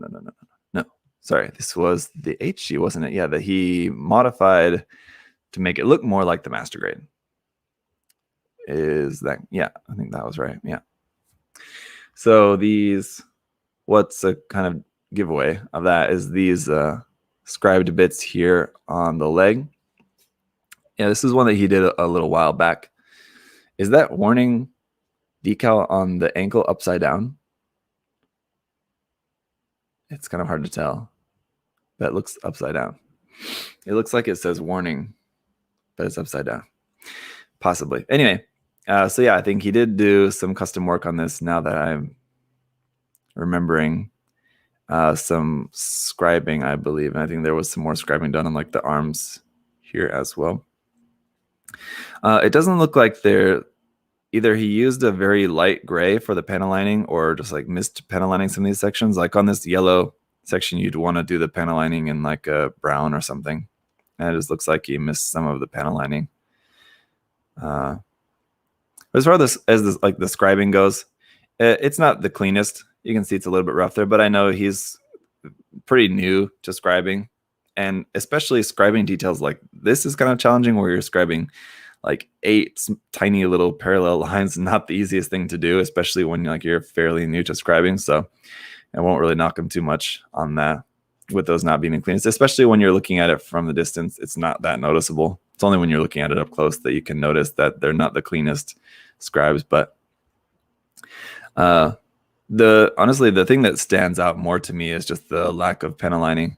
Sorry, this was the HG, wasn't it? Yeah, that he modified to make it look more like the master grade. Is that? Yeah, I think that was right. Yeah. So these, what's a kind of giveaway of that is these scribed bits here on the leg. Yeah, this is one that he did a little while back. Is that warning decal on the ankle upside down? It's kind of hard to tell. That looks upside down. It looks like it says warning, but it's upside down. Possibly. Anyway, so yeah, I think he did do some custom work on this now that I'm remembering. Some scribing, I believe. And I think there was some more scribing done on like the arms here as well. It doesn't look like they're either he used a very light gray for the panel lining or just like missed panel lining some of these sections. Like on this yellow section, you'd want to do the panel lining in like a brown or something. And it just looks like he missed some of the panel lining. As far as like the scribing goes, it's not the cleanest. You can see it's a little bit rough there, but I know he's pretty new to scribing, and especially scribing details like this is kind of challenging where you're scribing like 8 tiny little parallel lines. Not the easiest thing to do, especially when you're fairly new to scribing. So I won't really knock him too much on that with those not being the cleanest, especially when you're looking at it from the distance. It's not that noticeable. It's only when you're looking at it up close that you can notice that they're not the cleanest scribes. But honestly, the thing that stands out more to me is just the lack of panel lining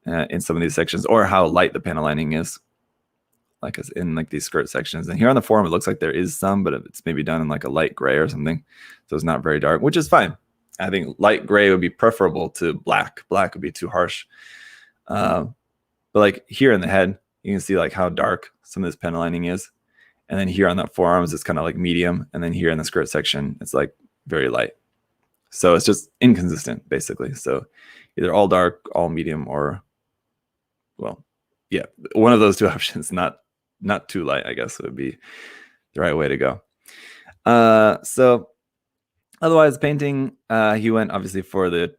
in some of these sections, or how light the panel lining is, like as in like these skirt sections. And here on the forum, it looks like there is some, but it's maybe done in like a light gray or something, so it's not very dark, which is fine. I think light gray would be preferable to black. Black would be too harsh. But like here in the head, you can see like how dark some of this panel lining is, and then here on the forearms, it's kind of like medium, and then here in the skirt section, it's like very light. So it's just inconsistent, basically. So either all dark, all medium, or, well, yeah, one of those two options. Not too light, I guess, would be the right way to go. So otherwise, painting, he went obviously for the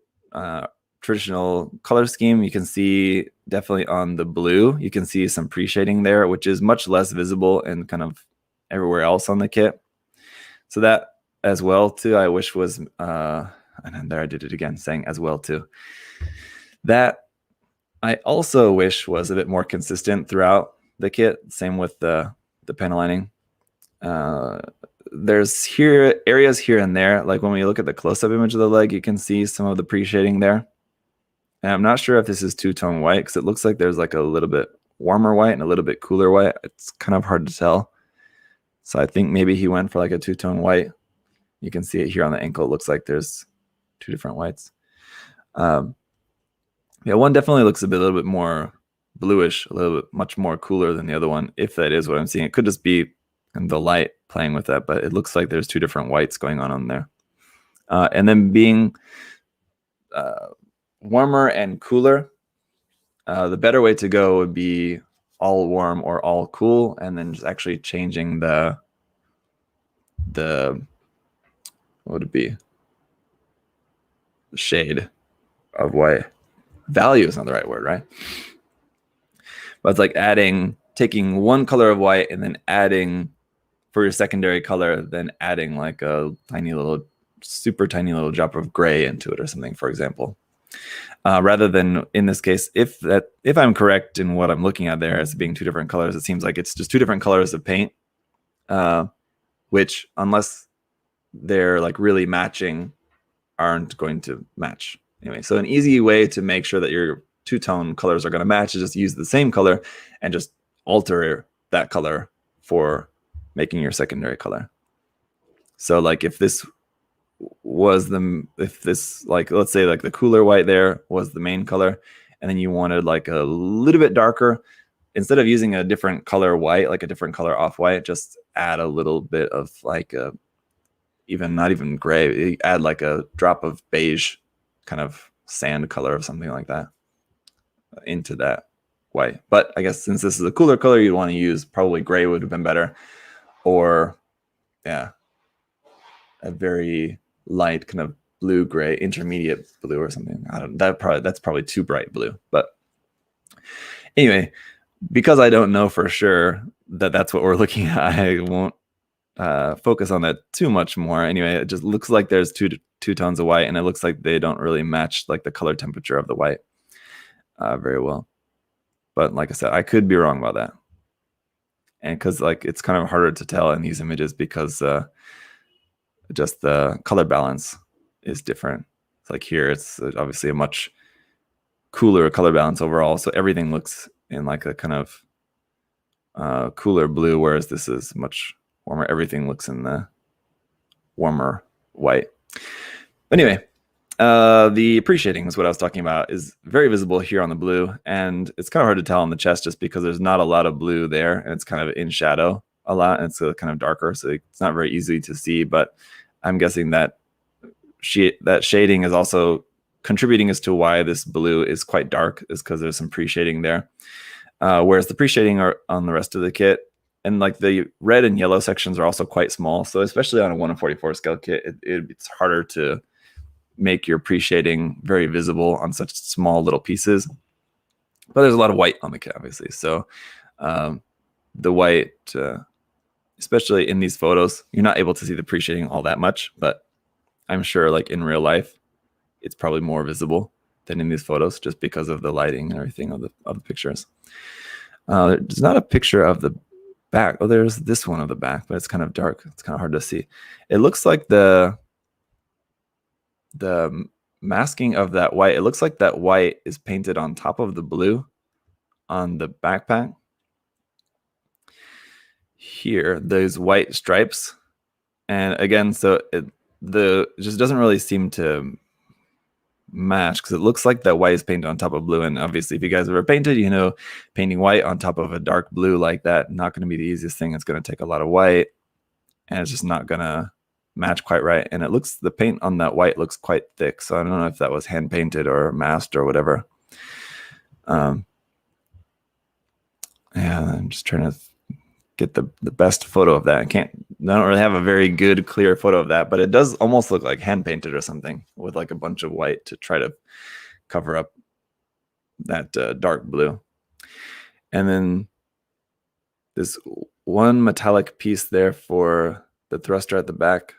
traditional color scheme. You can see definitely on the blue, you can see some pre-shading there, which is much less visible and kind of everywhere else on the kit. So that as well too, I wish was and then there I did it again, saying as well too. That I also wish was a bit more consistent throughout the kit. Same with the panel lining. There's areas here and there, like when we look at the close-up image of the leg, you can see some of the pre-shading there. And I'm not sure if this is two-tone white because it looks like there's like a little bit warmer white and a little bit cooler white. It's kind of hard to tell. So I think maybe he went for like a two-tone white. You can see it here on the ankle. It looks like there's two different whites. Yeah, one definitely looks a little bit more bluish, a little bit much more cooler than the other one, if that is what I'm seeing. It could just be the light playing with that, but it looks like there's two different whites going on there. And then being warmer and cooler, the better way to go would be all warm or all cool, and then just actually changing the what would it be? The shade of white. Value is not the right word, right? But it's like taking one color of white and then adding for your secondary color, then adding like a super tiny little drop of gray into it or something, for example. Rather than, in this case, if I'm correct in what I'm looking at there as being two different colors, it seems like it's just two different colors of paint, which, unless they're like really matching, aren't going to match. Anyway, so an easy way to make sure that your two-tone colors are going to match is just use the same color and just alter that color for making your secondary color. So like if this like, let's say like the cooler white there was the main color, and then you wanted like a little bit darker, instead of using a different color white, like a different color off white, just add a little bit of like not even gray, add like a drop of beige, kind of sand color or something like that into that white. But I guess since this is a cooler color, you'd want to use probably gray would have been better, or yeah, a very light kind of blue gray, intermediate blue or something. I don't that's probably too bright blue. But anyway, because I don't know for sure that that's what we're looking at, I won't focus on that too much more. Anyway, it just looks like there's two tones of white, and it looks like they don't really match like the color temperature of the white very well. But like I said, I could be wrong about that, and because like it's kind of harder to tell in these images because just the color balance is different. It's like here, it's obviously a much cooler color balance overall, so everything looks in like a kind of cooler blue, whereas this is much warmer. Everything looks in the warmer white. Anyway, the appreciating is what I was talking about, is very visible here on the blue, and it's kind of hard to tell on the chest just because there's not a lot of blue there, and it's kind of in shadow a lot, and it's kind of darker, so it's not very easy to see. But I'm guessing that that shading is also contributing as to why this blue is quite dark, is because there's some pre-shading there, whereas the pre-shading are on the rest of the kit. And like the red and yellow sections are also quite small. So especially on a 1/44 scale kit, it's harder to make your pre-shading very visible on such small little pieces. But there's a lot of white on the kit, obviously. So the white, especially in these photos, you're not able to see the pre-shading all that much. But I'm sure like in real life, it's probably more visible than in these photos just because of the lighting and everything of the pictures. There's not a picture of the back. Oh, there's this one of the back, but it's kind of dark. It's kind of hard to see. It looks like the masking of that white, it looks like that white is painted on top of the blue on the backpack. Here, those white stripes. And again, so it just doesn't really seem to match because it looks like that white is painted on top of blue. And obviously, if you guys ever painted, you know, painting white on top of a dark blue like that, not going to be the easiest thing. It's going to take a lot of white, and it's just not going to match quite right. And the paint on that white looks quite thick. So I don't know if that was hand painted or masked or whatever. Yeah, I'm just trying to get the best photo of that. I don't really have a very good clear photo of that, but it does almost look like hand painted or something with like a bunch of white to try to cover up that dark blue. And then this one metallic piece there for the thruster at the back.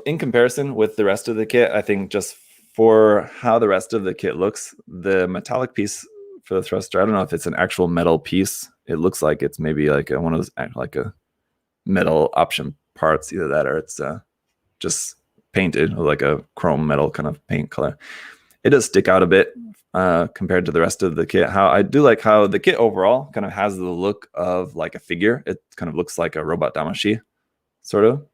In comparison with the rest of the kit, I think just for how the rest of the kit looks, the metallic piece for the thruster, I don't know if it's an actual metal piece. It looks like it's maybe like one of those like a metal option parts, either that or it's just painted with like a chrome metal kind of paint color. It does stick out a bit compared to the rest of the kit. How I do like how the kit overall kind of has the look of like a figure. It kind of looks like a robot damashi, sort of.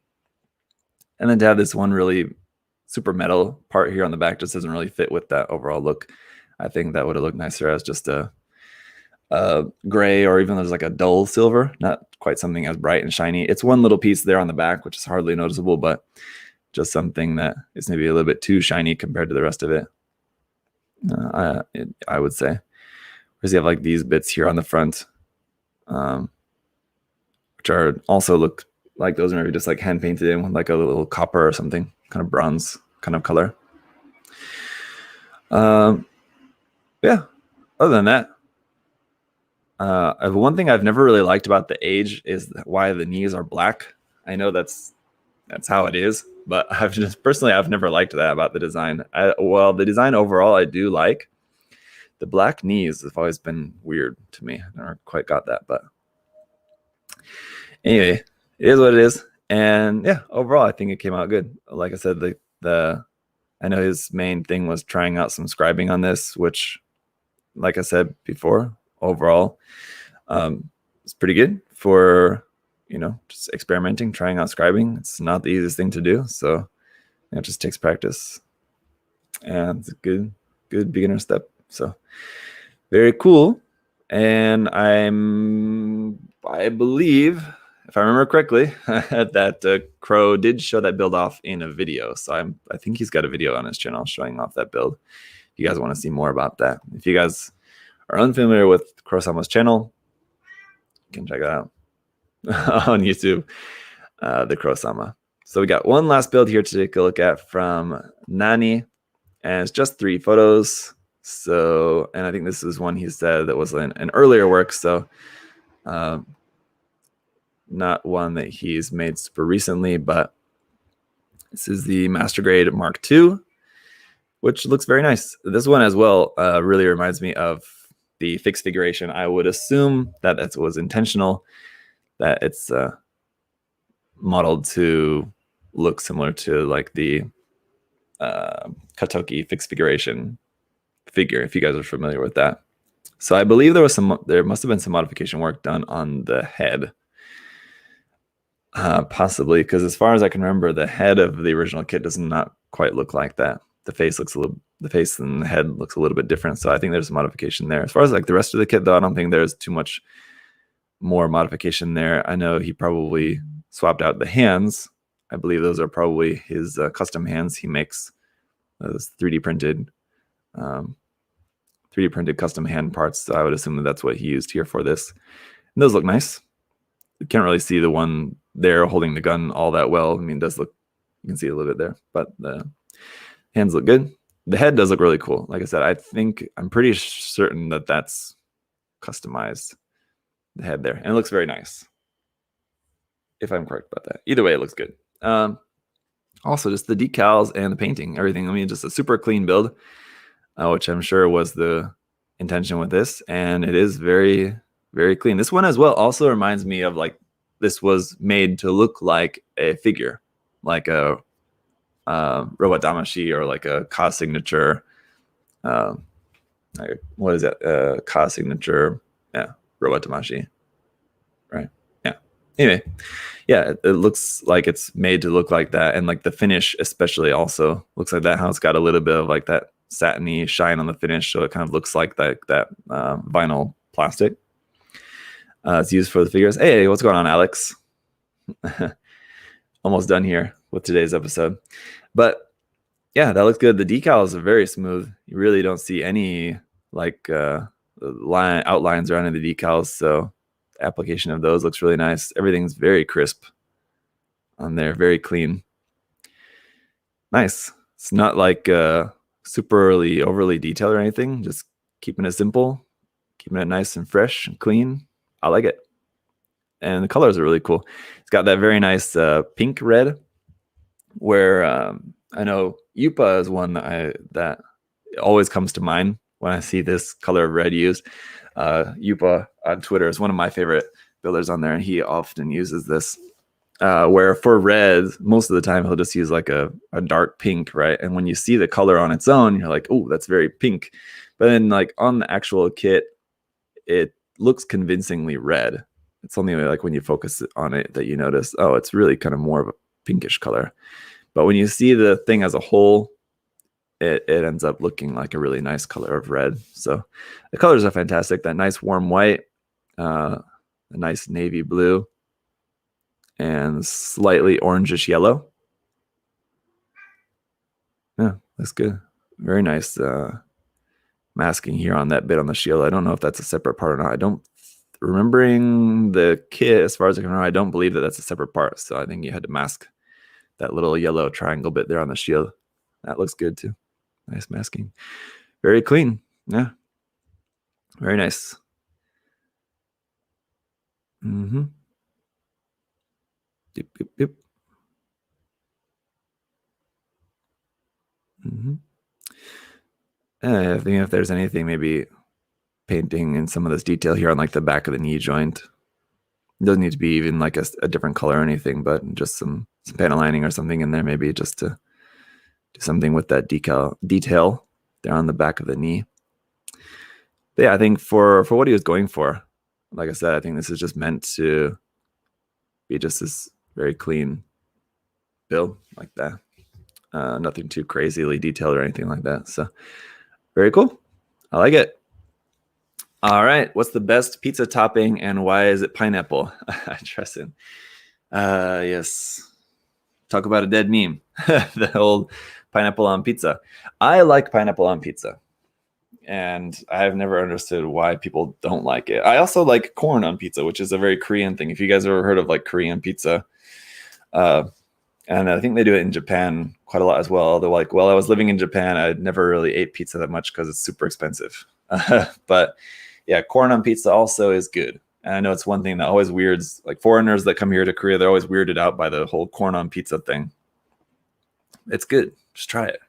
And then to have this one really super metal part here on the back just doesn't really fit with that overall look. I think that would have looked nicer as just a gray, or even there's like a dull silver, not quite something as bright and shiny. It's one little piece there on the back, which is hardly noticeable, but just something that is maybe a little bit too shiny compared to the rest of it. I would say. Whereas you have like these bits here on the front, which are also look like those are maybe just like hand painted in with like a little copper or something, kind of bronze kind of color. Yeah, other than that, one thing I've never really liked about the age is why the knees are black. I know that's how it is, but I've never liked that about the design. Well, the design overall I do like. The black knees have always been weird to me. I never quite got that, but anyway, it is what it is. And yeah, overall I think it came out good. Like I said, I know his main thing was trying out some scribing on this, which, like I said before, overall, it's pretty good for, just experimenting, trying out scribing. It's not the easiest thing to do, so it just takes practice, and it's a good beginner step. So very cool. And I believe, if I remember correctly, that Crow did show that build off in a video. So I think he's got a video on his channel showing off that build. If you guys want to see more about that, if you guys are unfamiliar with Crow-sama's channel, you can check it out on YouTube, the Crow-sama. So we got one last build here to take a look at from Nani, and it's just 3 photos. So, and I think this is one he said that was an earlier work, so not one that he's made super recently, but this is the Master Grade Mark II, which looks very nice. This one as well really reminds me of the fixed figuration. I would assume that was intentional, that it's modeled to look similar to like the Katoki fixed figuration figure, if you guys are familiar with that. So I believe there must have been some modification work done on the head, possibly, because as far as I can remember, the head of the original kit does not quite look like that. The face and the head looks a little bit different. So I think there's a modification there. As far as like the rest of the kit, though, I don't think there's too much more modification there. I know he probably swapped out the hands. I believe those are probably his custom hands he makes. Those 3D printed custom hand parts. So I would assume that's what he used here for this. And those look nice. You can't really see the one there holding the gun all that well. I mean, it does look, you can see a little bit there, but the hands look good. The head does look really cool. Like I said, I'm pretty certain that that's customized, the head there, and it looks very nice, if I'm correct about that. Either way, it looks good. Also, just the decals and the painting, everything. I mean, just a super clean build, which I'm sure was the intention with this, and it is very, very clean. This one as well also reminds me of, like, this was made to look like a figure, like a robot damashi, or like a Ka signature. What is that? Ka signature, yeah, robot damashi, right? Yeah. Anyway, yeah, it looks like it's made to look like that, and like the finish especially also looks like that. How it's got a little bit of like that satiny shine on the finish, so it kind of looks like that vinyl plastic. It's used for the figures. Hey, what's going on, Alex? Almost done here with today's episode, but yeah, that looks good. The decals are very smooth. You really don't see any like outlines around the decals, so the application of those looks really nice. Everything's very crisp on there, very clean. Nice. It's not like super overly detailed or anything, just keeping it simple, keeping it nice and fresh and clean. I like it. And the colors are really cool. It's got that very nice pink red, where I know Yupa is one that always comes to mind when I see this color of red used. Yupa on Twitter is one of my favorite builders on there, and he often uses this. Where for red, most of the time he'll just use like a dark pink, right? And when you see the color on its own, you're like, oh, that's very pink. But then like on the actual kit, it looks convincingly red. It's only like when you focus on it that you notice, oh, it's really kind of more of a pinkish color. But when you see the thing as a whole, it ends up looking like a really nice color of red. So the colors are fantastic. That nice warm white, a nice navy blue, and slightly orangish yellow. Yeah, that's good. Very nice masking here on that bit on the shield. I don't know if that's a separate part or not. I don't, remembering the kit, as far as I can remember, I don't believe that that's a separate part. So I think you had to mask that little yellow triangle bit there on the shield. That looks good too. Nice masking. Very clean. Yeah. Very nice. Mm-hmm. Yep, yep, yep. Mm-hmm. I think if there's anything, maybe painting in some of this detail here on like the back of the knee joint. It doesn't need to be even like a different color or anything, but just some panel lining or something in there, maybe just to do something with that detail there on the back of the knee. But yeah, I think for what he was going for, like I said, I think this is just meant to be just this very clean build like that. Nothing too crazily detailed or anything like that. So very cool. I like it. All right. What's the best pizza topping and why is it pineapple? Interesting. Yes. Talk about a dead meme. The old pineapple on pizza. I like pineapple on pizza. And I've never understood why people don't like it. I also like corn on pizza, which is a very Korean thing. If you guys ever heard of like Korean pizza, and I think they do it in Japan quite a lot as well. Although, like, while I was living in Japan, I never really ate pizza that much because it's super expensive. But yeah, corn on pizza also is good. And I know it's one thing that always weirds, like foreigners that come here to Korea, they're always weirded out by the whole corn on pizza thing. It's good. Just try it.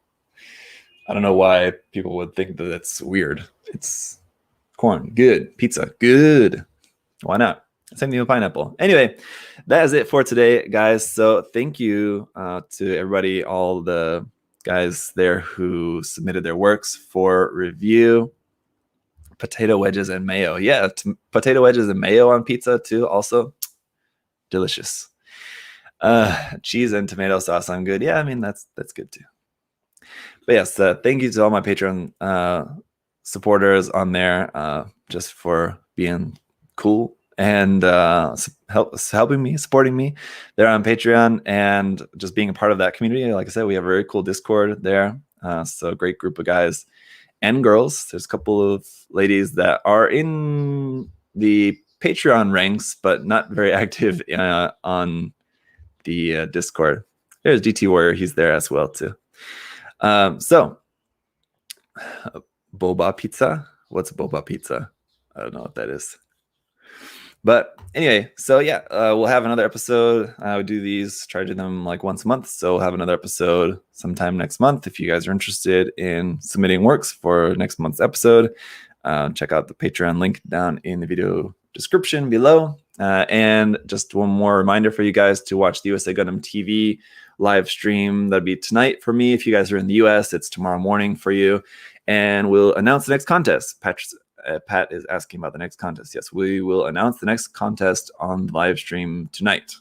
I don't know why people would think that it's weird. It's corn, good. Pizza, good. Why not? Same thing with pineapple. Anyway, that is it for today, guys. So thank you to everybody, all the guys there who submitted their works for review. Potato wedges and mayo. Yeah, potato wedges and mayo on pizza too. Also delicious. Cheese and tomato sauce on good. Yeah, I mean, that's good too. But yes, thank you to all my Patreon supporters on there just for being cool and helping me, supporting me there on Patreon and just being a part of that community. Like I said, we have a very cool Discord there. So a great group of guys and girls. There's a couple of ladies that are in the Patreon ranks, but not very active on the Discord. There's DT Warrior. He's there as well too. So boba pizza. What's boba pizza? I don't know what that is. But anyway, so yeah, we'll have another episode. We do these, try to do them like once a month. So we'll have another episode sometime next month. If you guys are interested in submitting works for next month's episode, check out the Patreon link down in the video description below. And just one more reminder for you guys to watch the USA Gundam TV live stream. That'll be tonight for me. If you guys are in the US, it's tomorrow morning for you. And we'll announce the next contest. Pat is asking about the next contest. Yes, we will announce the next contest on the live stream tonight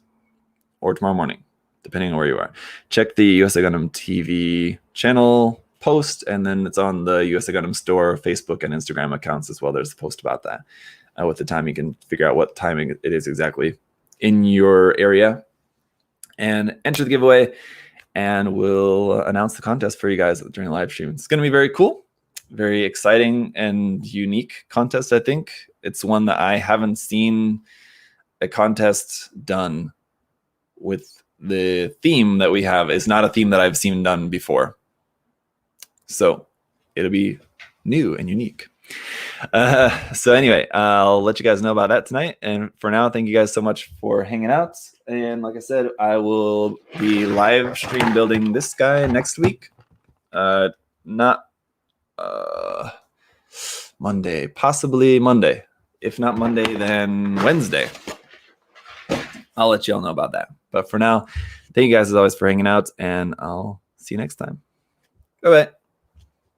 or tomorrow morning, depending on where you are. Check the USA Gundam TV channel post, and then it's on the USA Gundam store, Facebook, and Instagram accounts as well. There's a post about that. With the time, you can figure out what timing it is exactly in your area and enter the giveaway, and we'll announce the contest for you guys during the live stream. It's going to be very cool. Very exciting and unique contest, I think. It's one that I haven't seen a contest done with the theme that we have. It's not a theme that I've seen done before. So it'll be new and unique. So anyway, I'll let you guys know about that tonight. And for now, thank you guys so much for hanging out. And like I said, I will be live stream building this guy next week. Not Monday, possibly Monday. If not Monday, then Wednesday. I'll let y'all know about that. But for now, thank you guys as always for hanging out, and I'll see you next time. Bye-bye.